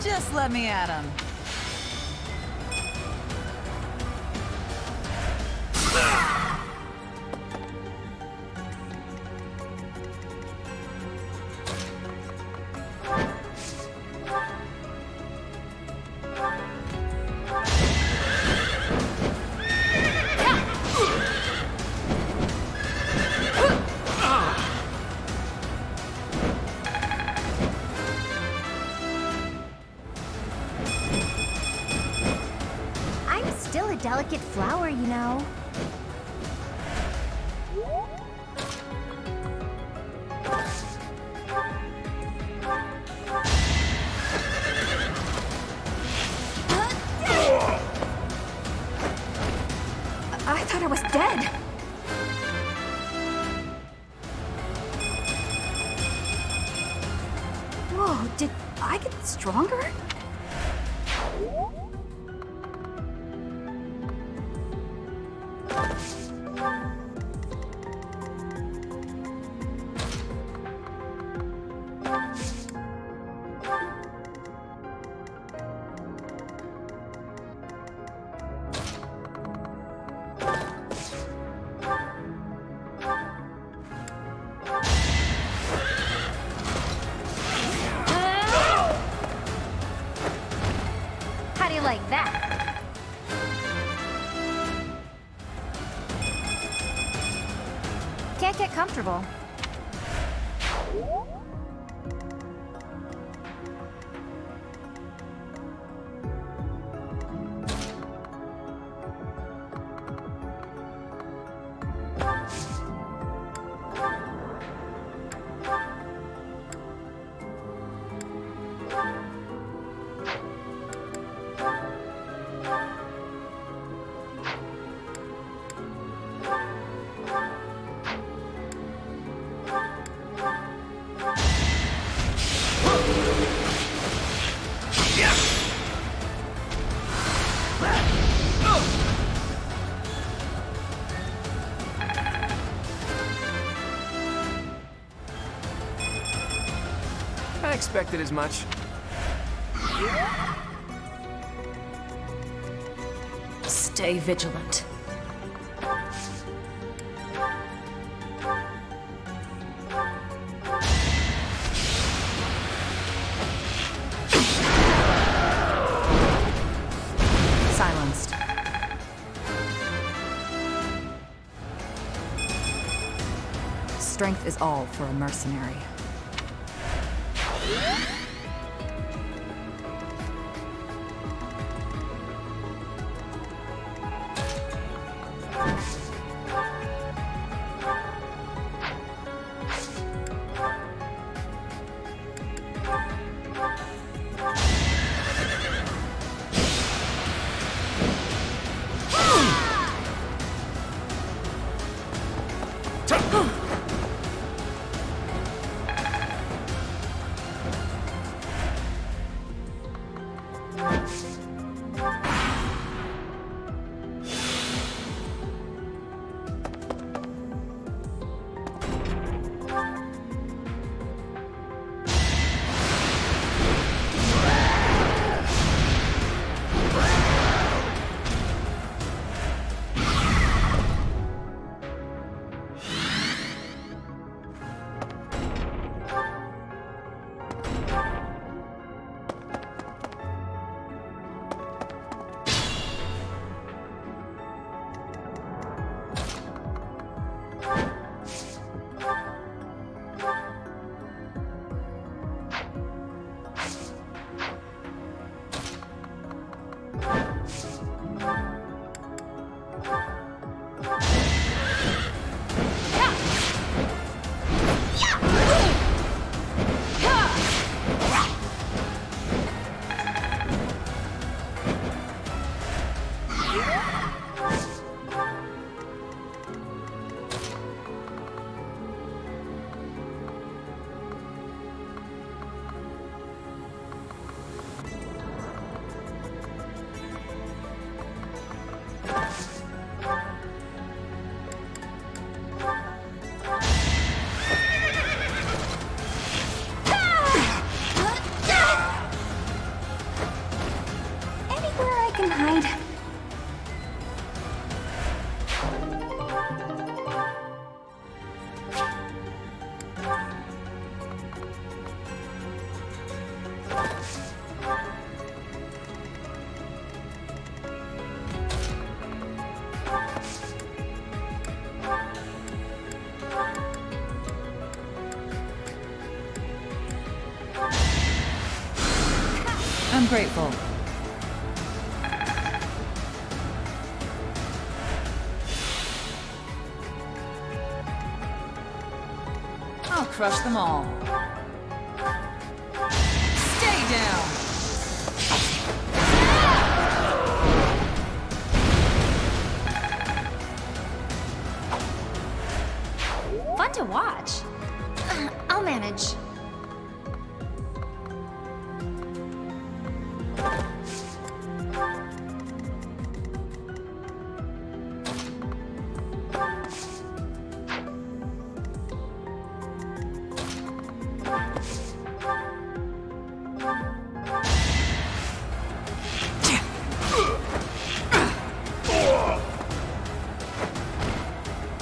Just let me at him. I'm still a delicate flower, you know. I thought I was dead. Whoa, did I get stronger? How do you like that? Can't get comfortable. I expected as much. Stay vigilant. Silenced. Strength is all for a mercenary. Anywhere I can hide. I'm grateful. I'll crush them all. Stay down! Fun to watch. I'll manage.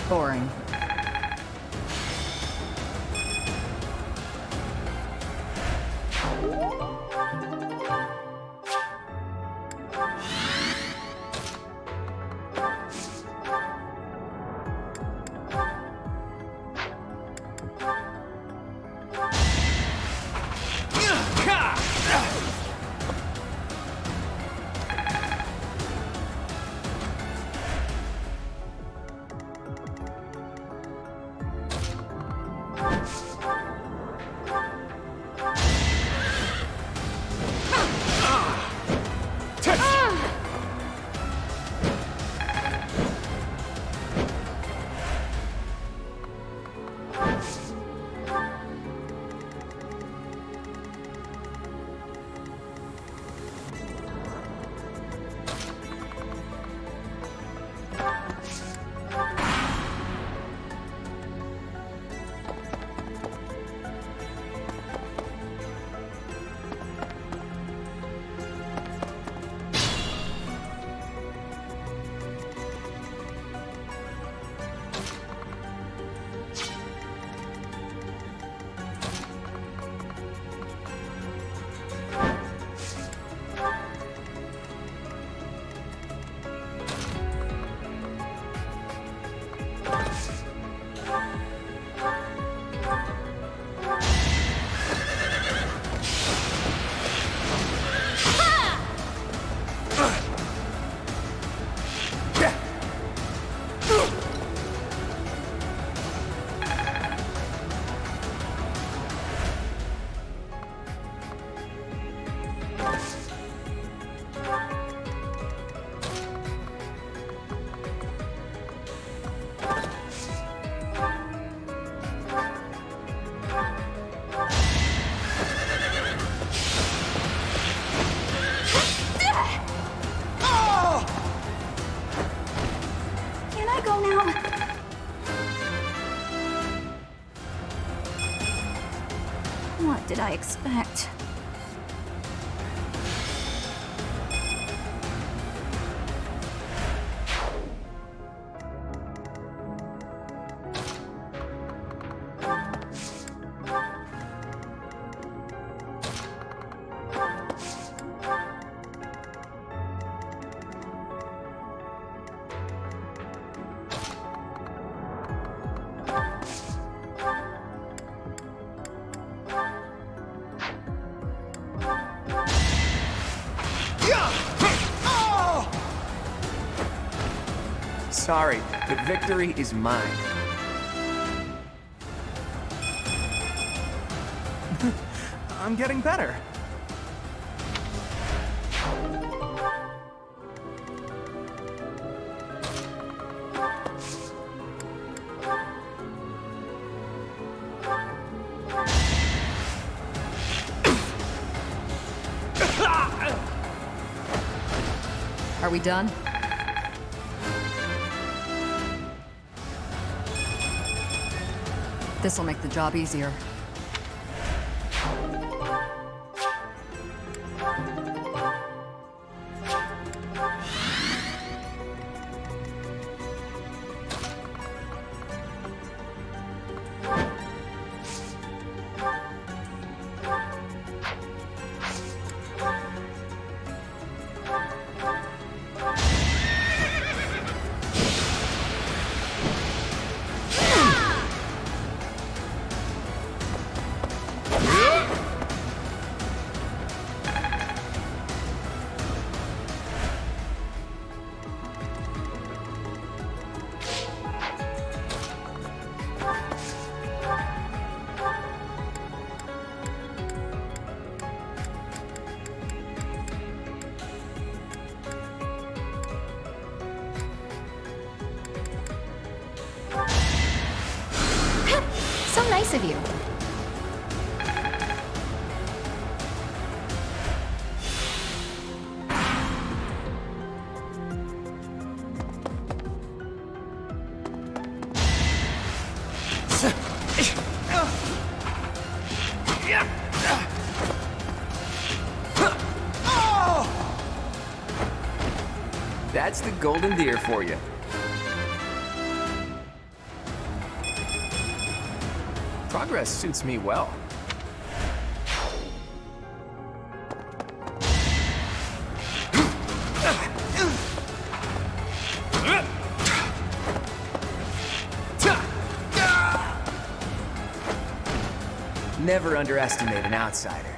Boring. What did I expect? Sorry, but victory is mine. I'm getting better. Are we done? This'll make the job easier. So nice of you. That's the golden deer for you. Progress suits me well. Never underestimate an outsider.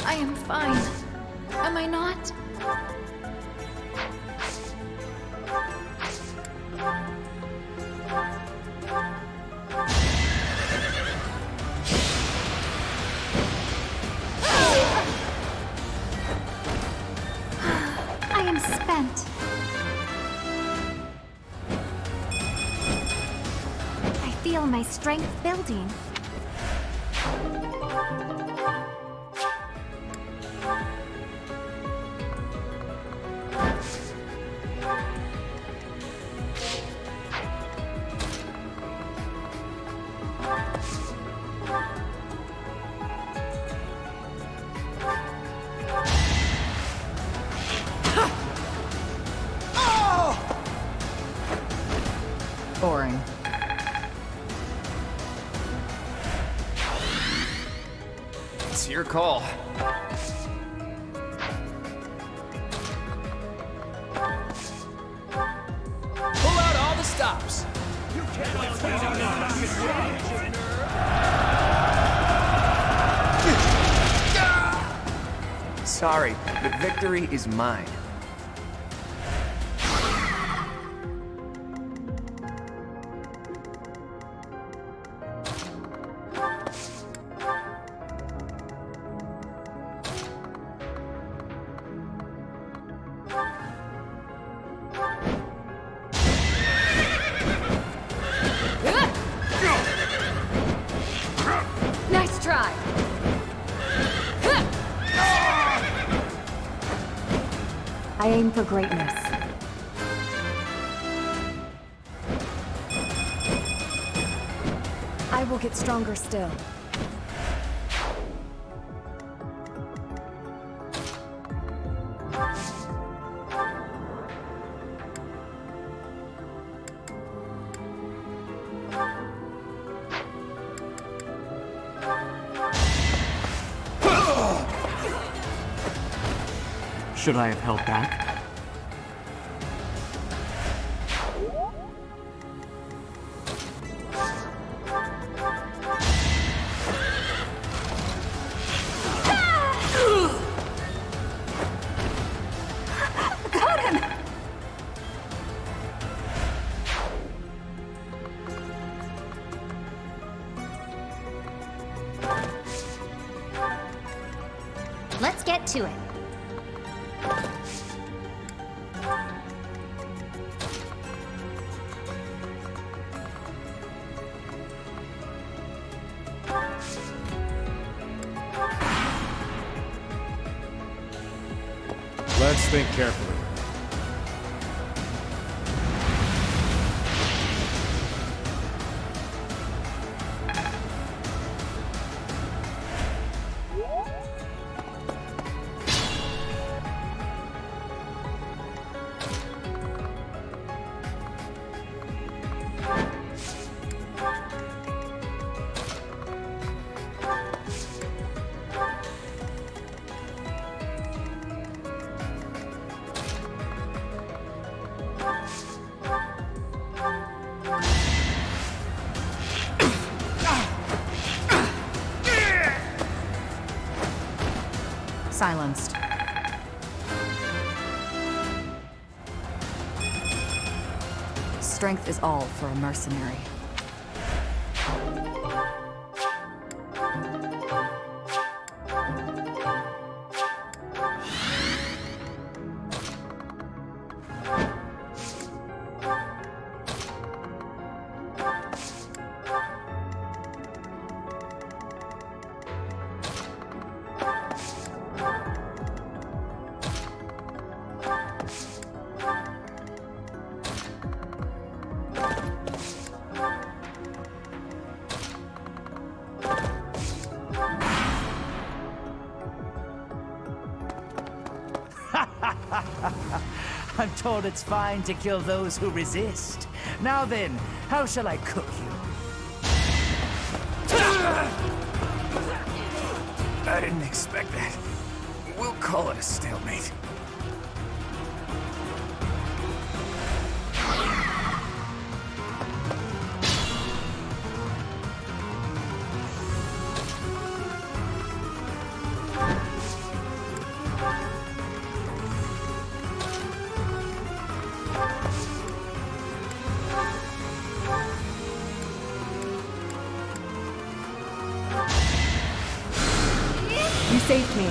I am fine. Am I not? I am spent. I feel my strength building. Boring. It's your call. Pull out all the stops. Sorry, but victory is mine. Nice try. I aim for greatness. I will get stronger still. Should I have held back? to it. Let's think carefully. Silenced. Strength is all for a mercenary. I'm told it's fine to kill those who resist. Now then, how shall I cook you? I didn't expect that. We'll call it a stalemate. You saved me.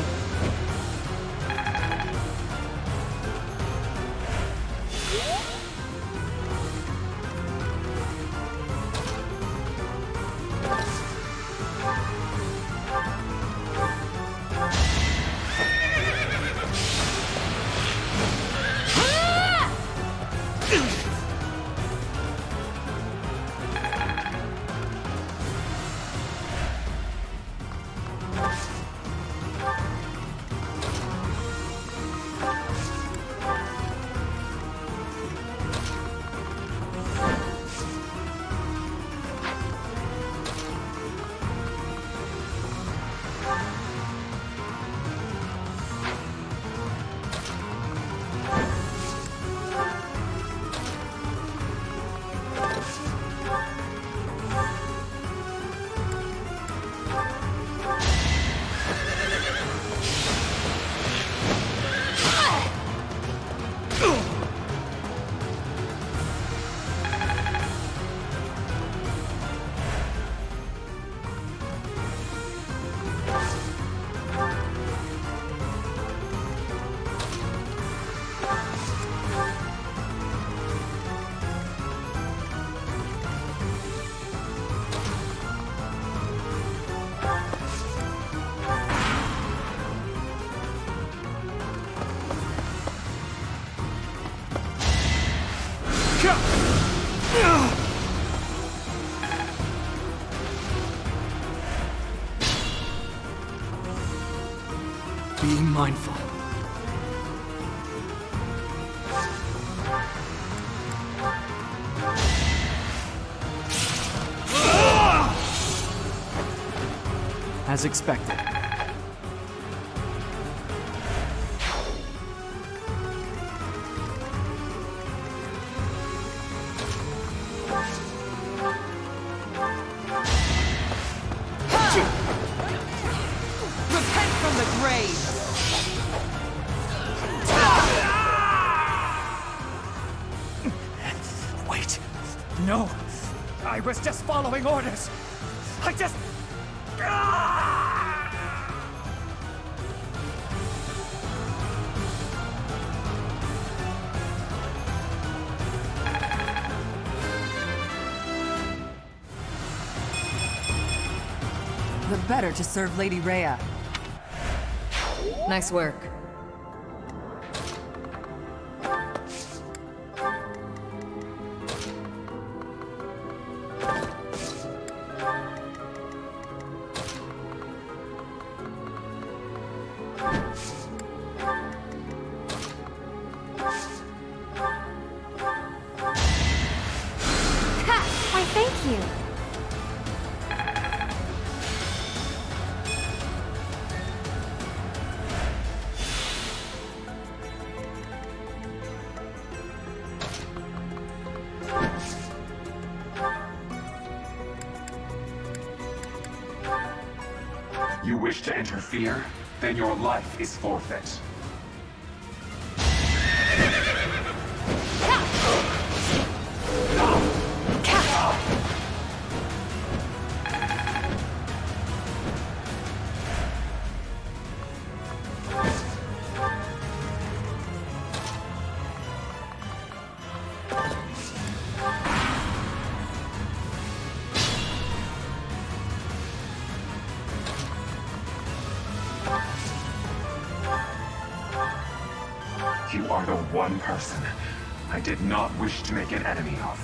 Be mindful. As expected. Repent from the grave! Wait. No. I was just following orders. I just... the better to serve Lady Rhea. Nice work. Why, thank you. You wish to interfere? Then your life is forfeit. You are the one person I did not wish to make an enemy of.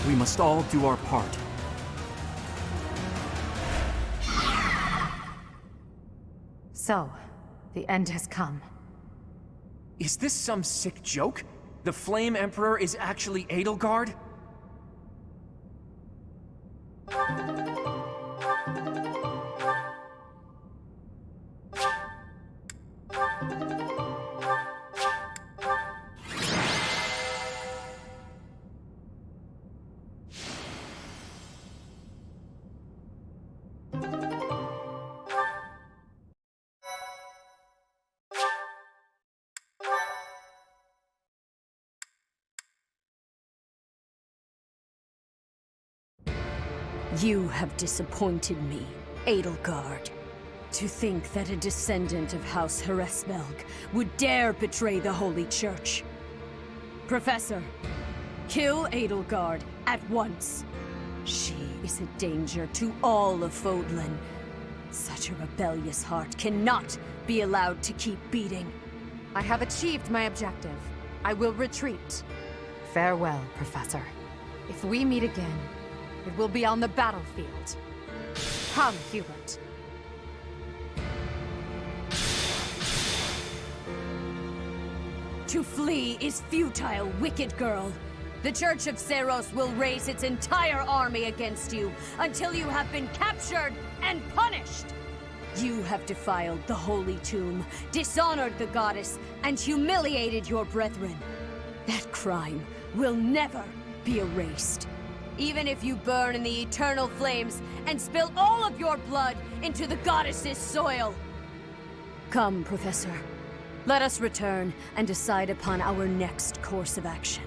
We must all do our part. So, the end has come. Is this some sick joke? The Flame Emperor is actually Edelgard? You have disappointed me, Edelgard. To think that a descendant of House Hresvelg would dare betray the Holy Church. Professor, kill Edelgard at once. She is a danger to all of Fodlan. Such a rebellious heart cannot be allowed to keep beating. I have achieved my objective. I will retreat. Farewell, Professor. If we meet again, it will be on the battlefield. Come, Hubert. To flee is futile, wicked girl. The Church of Seiros will raise its entire army against you until you have been captured and punished. You have defiled the Holy Tomb, dishonored the goddess, and humiliated your brethren. That crime will never be erased. Even if you burn in the eternal flames and spill all of your blood into the goddess's soil. Come, Professor. Let us return and decide upon our next course of action.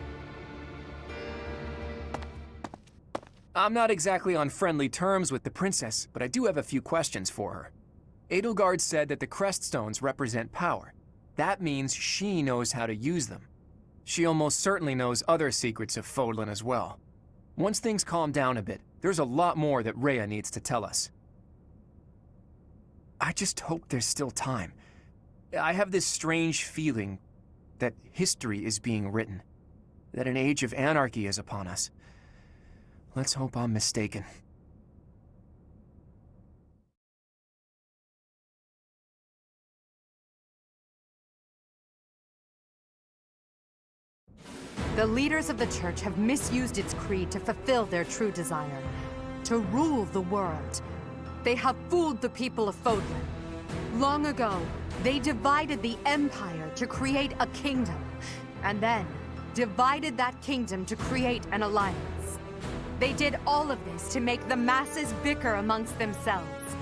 I'm not exactly on friendly terms with the princess, but I do have a few questions for her. Edelgard said that the Creststones represent power. That means she knows how to use them. She almost certainly knows other secrets of Fodlan as well. Once things calm down a bit, there's a lot more that Rhea needs to tell us. I just hope there's still time. I have this strange feeling that history is being written, that an age of anarchy is upon us. Let's hope I'm mistaken. The leaders of the Church have misused its creed to fulfill their true desire, to rule the world. They have fooled the people of Fodlan. Long ago, they divided the Empire to create a kingdom, and then divided that kingdom to create an alliance. They did all of this to make the masses bicker amongst themselves.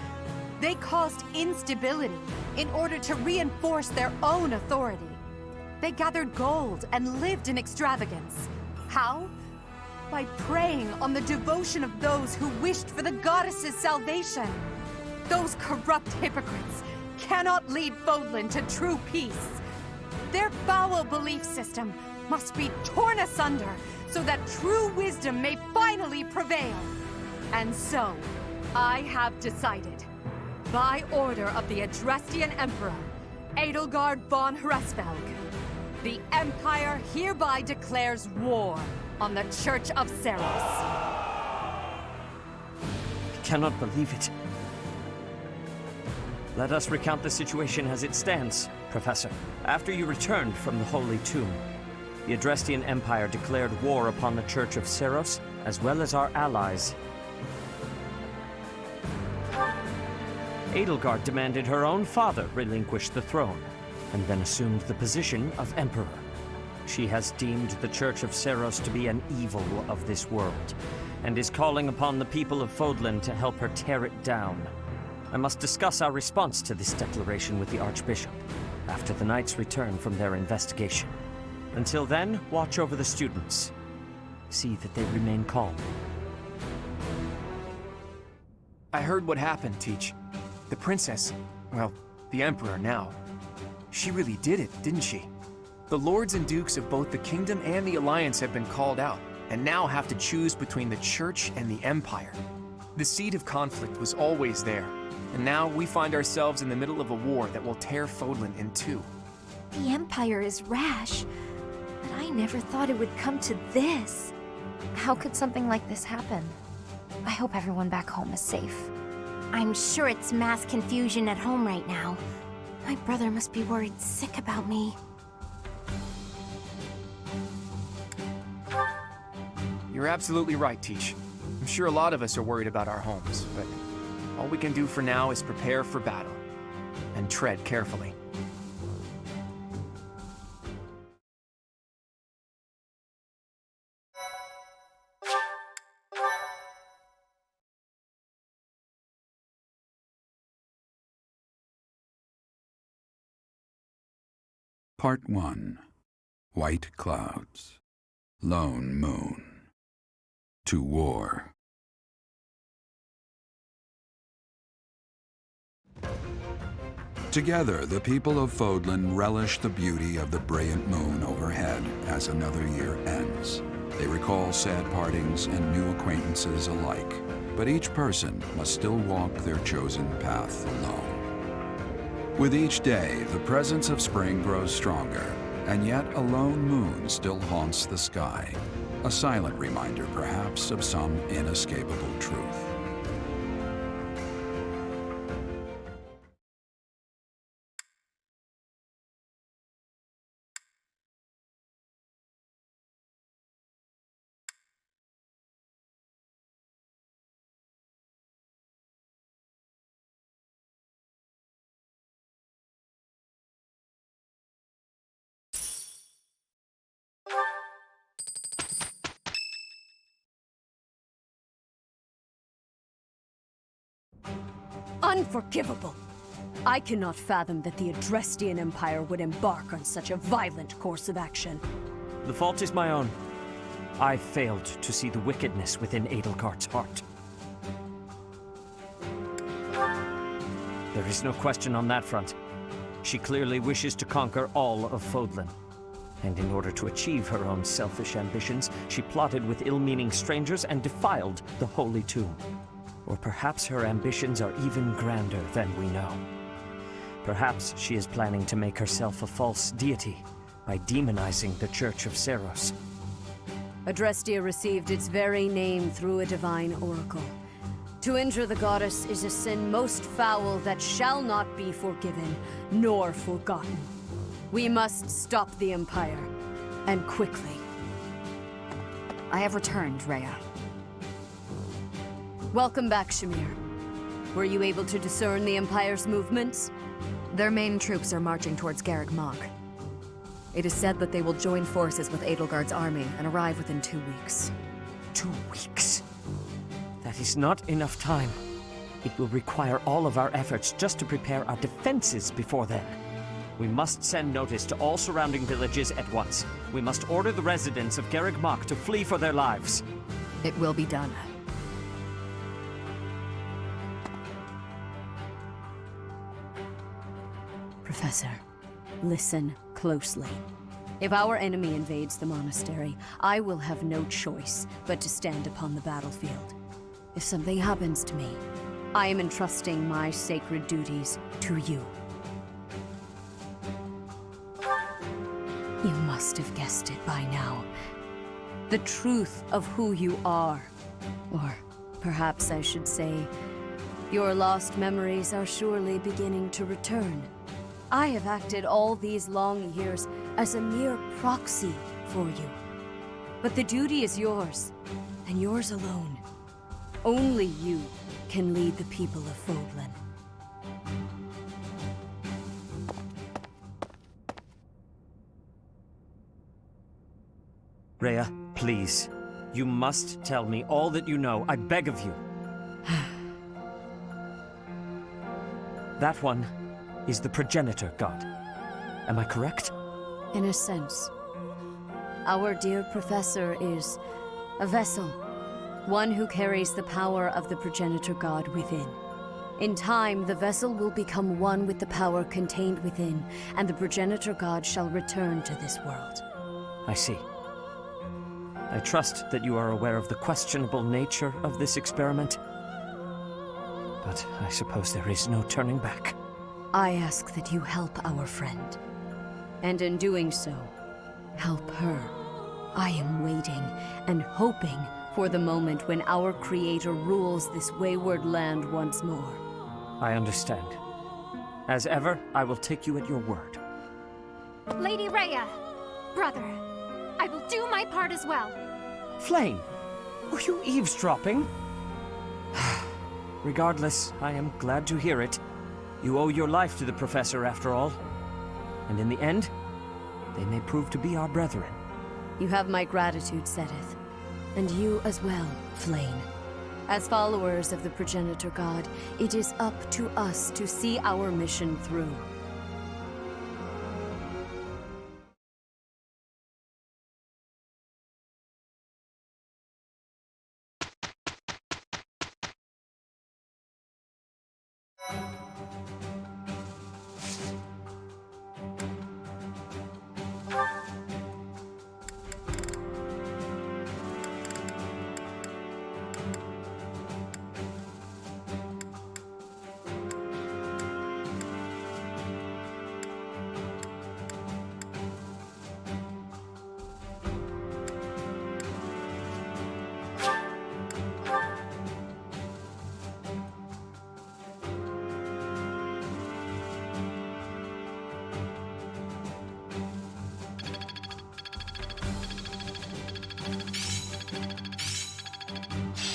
They caused instability in order to reinforce their own authority. They gathered gold and lived in extravagance. How? By preying on the devotion of those who wished for the goddess's salvation. Those corrupt hypocrites cannot lead Fodlan to true peace. Their foul belief system must be torn asunder so that true wisdom may finally prevail. And so, I have decided, by order of the Adrestian Emperor, Edelgard von Hresvelg, the Empire hereby declares war on the Church of Seros. I cannot believe it. Let us recount the situation as it stands, Professor. After you returned from the Holy Tomb, the Adrestian Empire declared war upon the Church of Seros, as well as our allies. Edelgard demanded her own father relinquish the throne, and then assumed the position of Emperor. She has deemed the Church of Seros to be an evil of this world, and is calling upon the people of Fodlan to help her tear it down. I must discuss our response to this declaration with the Archbishop, after the Knights return from their investigation. Until then, watch over the students. See that they remain calm. I heard what happened, Teach. The princess, well, the Emperor now. She really did it, didn't she? The lords and dukes of both the kingdom and the alliance have been called out, and now have to choose between the church and the empire. The seed of conflict was always there, and now we find ourselves in the middle of a war that will tear Fodlan in two. The Empire is rash, but I never thought it would come to this. How could something like this happen? I hope everyone back home is safe. I'm sure it's mass confusion at home right now. My brother must be worried sick about me. You're absolutely right, Teach. I'm sure a lot of us are worried about our homes, but all we can do for now is prepare for battle and tread carefully. Part 1. White Clouds. Lone Moon. To war. Together, the people of Fodlan relish the beauty of the brilliant moon overhead as another year ends. They recall sad partings and new acquaintances alike, but each person must still walk their chosen path alone. With each day, the presence of spring grows stronger, and yet a lone moon still haunts the sky, a silent reminder perhaps of some inescapable truth. Unforgivable! I cannot fathom that the Adrestian Empire would embark on such a violent course of action. The fault is my own. I failed to see the wickedness within Edelgard's heart. There is no question on that front. She clearly wishes to conquer all of Fodlan. And in order to achieve her own selfish ambitions, she plotted with ill-meaning strangers and defiled the Holy Tomb. Or perhaps her ambitions are even grander than we know. Perhaps she is planning to make herself a false deity by demonizing the Church of Seros. Adrestia received its very name through a divine oracle. To injure the goddess is a sin most foul that shall not be forgiven, nor forgotten. We must stop the Empire, and quickly. I have returned, Rhea. Welcome back, Shamir. Were you able to discern the Empire's movements? Their main troops are marching towards Garreg Mach. It is said that they will join forces with Edelgard's army and arrive within 2 weeks. 2 weeks? That is not enough time. It will require all of our efforts just to prepare our defenses before then. We must send notice to all surrounding villages at once. We must order the residents of Garreg Mach to flee for their lives. It will be done. Professor, listen closely. If our enemy invades the monastery, I will have no choice but to stand upon the battlefield. If something happens to me, I am entrusting my sacred duties to you. You must have guessed it by now. The truth of who you are. Or perhaps I should say, your lost memories are surely beginning to return. I have acted all these long years as a mere proxy for you. But the duty is yours, and yours alone. Only you can lead the people of Fodlan. Rhea, please. You must tell me all that you know. I beg of you. That one is the progenitor god. Am I correct? In a sense. Our dear professor is a vessel. One who carries the power of the progenitor god within. In time, the vessel will become one with the power contained within, and the progenitor god shall return to this world. I see. I trust that you are aware of the questionable nature of this experiment. But I suppose there is no turning back. I ask that you help our friend. And in doing so, help her. I am waiting and hoping for the moment when our Creator rules this wayward land once more. I understand. As ever, I will take you at your word. Lady Rhea, brother, I will do my part as well. Flame, were you eavesdropping? Regardless, I am glad to hear it. You owe your life to the Professor, after all. And in the end, they may prove to be our brethren. You have my gratitude, Sedith. And you as well, Flame. As followers of the progenitor god, it is up to us to see our mission through.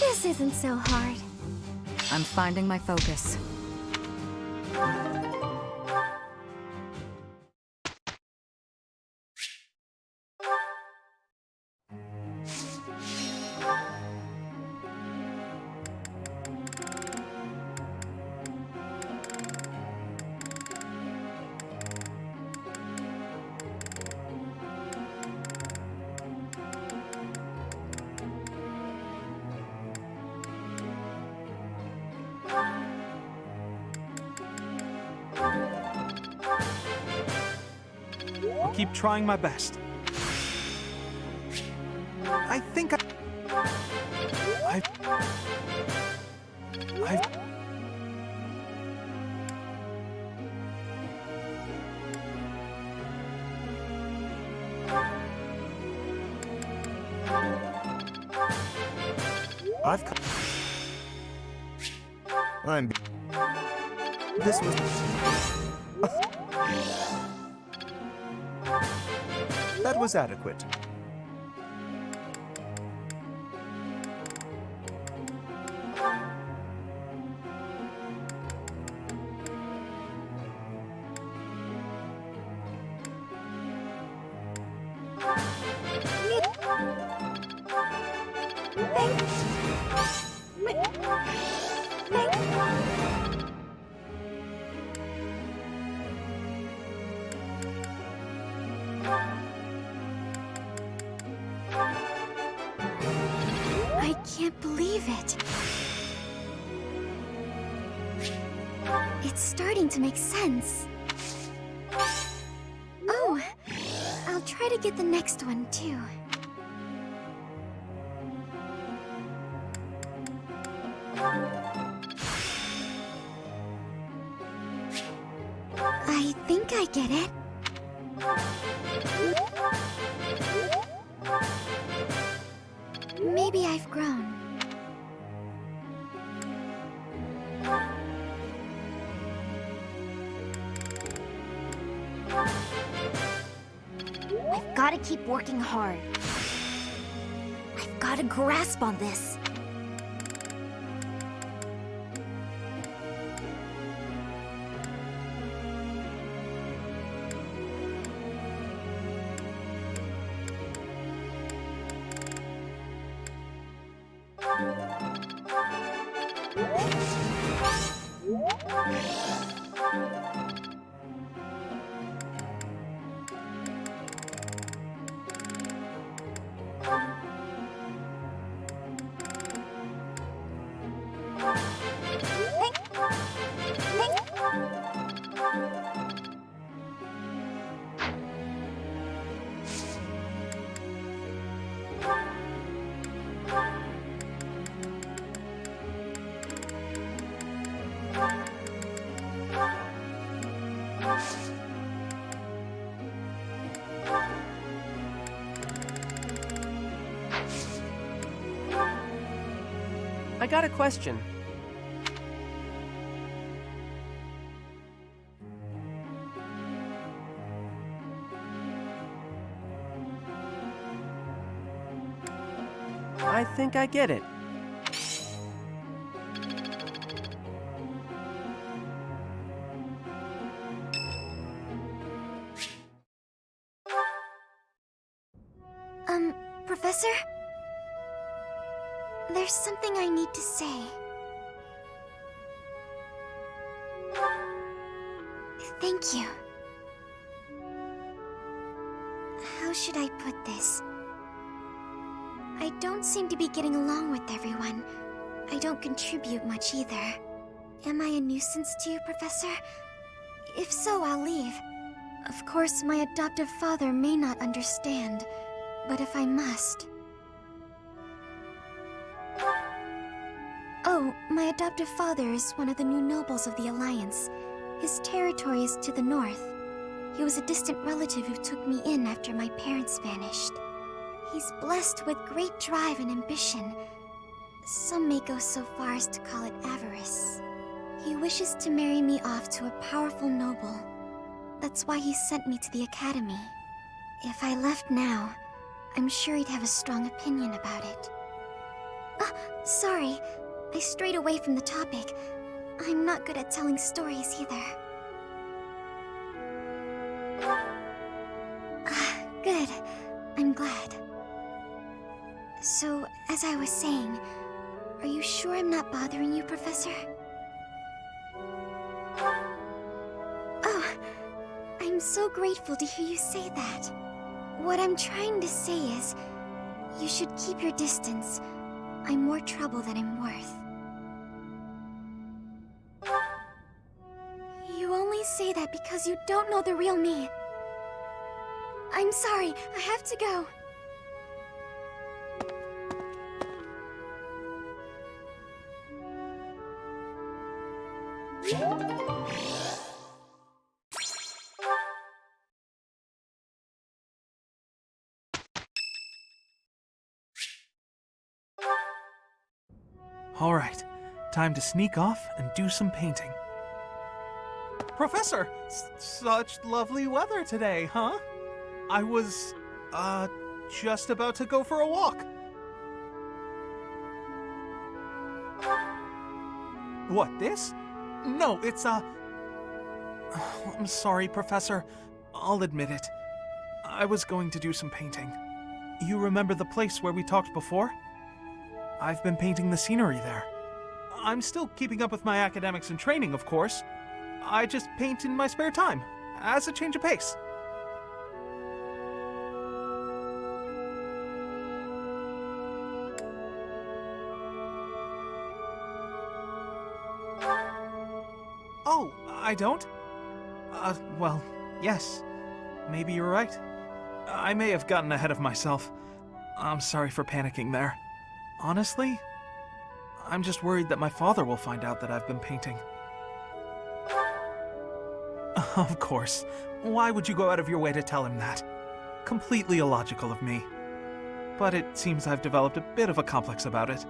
This isn't so hard. I'm finding my focus. I'll keep trying my best. I think This was... That was adequate. I can't believe it. It's starting to make sense. try to get the next one, too. I think I get it. Maybe I've grown. I've got to keep working hard. I've got a grasp on this. I got a question. I think I get it. Professor? There's something I need to say. Thank you. How should I put this? I don't seem to be getting along with everyone. I don't contribute much either. Am I a nuisance to you, Professor? If so, I'll leave. Of course, my adoptive father may not understand, but if I must... Oh, my adoptive father is one of the new nobles of the Alliance. His territory is to the north. He was a distant relative who took me in after my parents vanished. He's blessed with great drive and ambition. Some may go so far as to call it avarice. He wishes to marry me off to a powerful noble. That's why he sent me to the academy. If I left now, I'm sure he'd have a strong opinion about it. Sorry. I strayed away from the topic. I'm not good at telling stories either. Good. I'm glad. So, as I was saying, are you sure I'm not bothering you, Professor? Oh, I'm so grateful to hear you say that. What I'm trying to say is, you should keep your distance. I'm more trouble than I'm worth. You only say that because you don't know the real me. I'm sorry, I have to go. All right, time to sneak off and do some painting. Professor, such lovely weather today, huh? I was, just about to go for a walk. What, this? No, it's I'm sorry, Professor. I'll admit it. I was going to do some painting. You remember the place where we talked before? I've been painting the scenery there. I'm still keeping up with my academics and training, of course. I just paint in my spare time, as a change of pace. Oh, I don't? Well, yes. Maybe you're right. I may have gotten ahead of myself. I'm sorry for panicking there. Honestly, I'm just worried that my father will find out that I've been painting. Of course. Why would you go out of your way to tell him that? Completely illogical of me. But it seems I've developed a bit of a complex about it.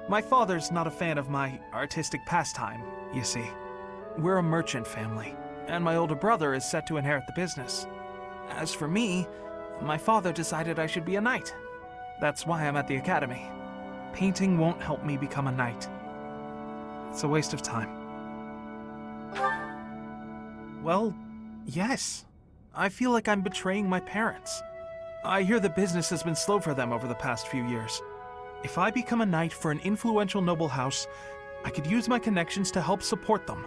My father's not a fan of my artistic pastime, you see. We're a merchant family, and my older brother is set to inherit the business. As for me, my father decided I should be a knight. That's why I'm at the academy. Painting won't help me become a knight. It's a waste of time. Well, yes. I feel like I'm betraying my parents. I hear the business has been slow for them over the past few years. If I become a knight for an influential noble house, I could use my connections to help support them.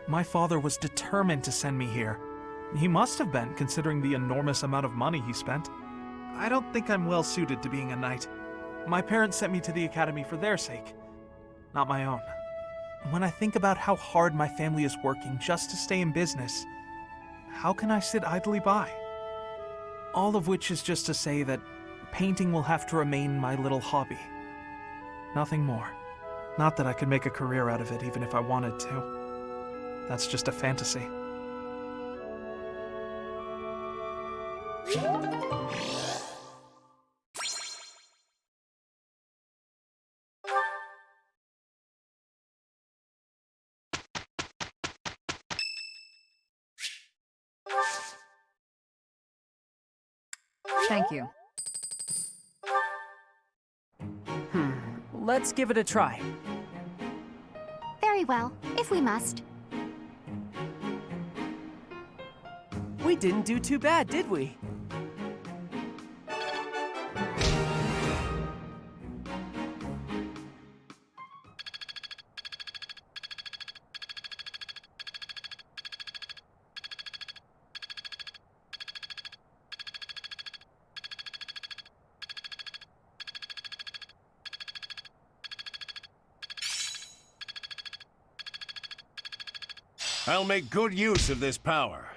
My father was determined to send me here. He must have been, considering the enormous amount of money he spent. I don't think I'm well suited to being a knight. My parents sent me to the academy for their sake, not my own. When I think about how hard my family is working just to stay in business, how can I sit idly by? All of which is just to say that painting will have to remain my little hobby. Nothing more. Not that I could make a career out of it even if I wanted to. That's just a fantasy. Thank you. Let's give it a try. Very well, if we must. We didn't do too bad, did we? I'll make good use of this power.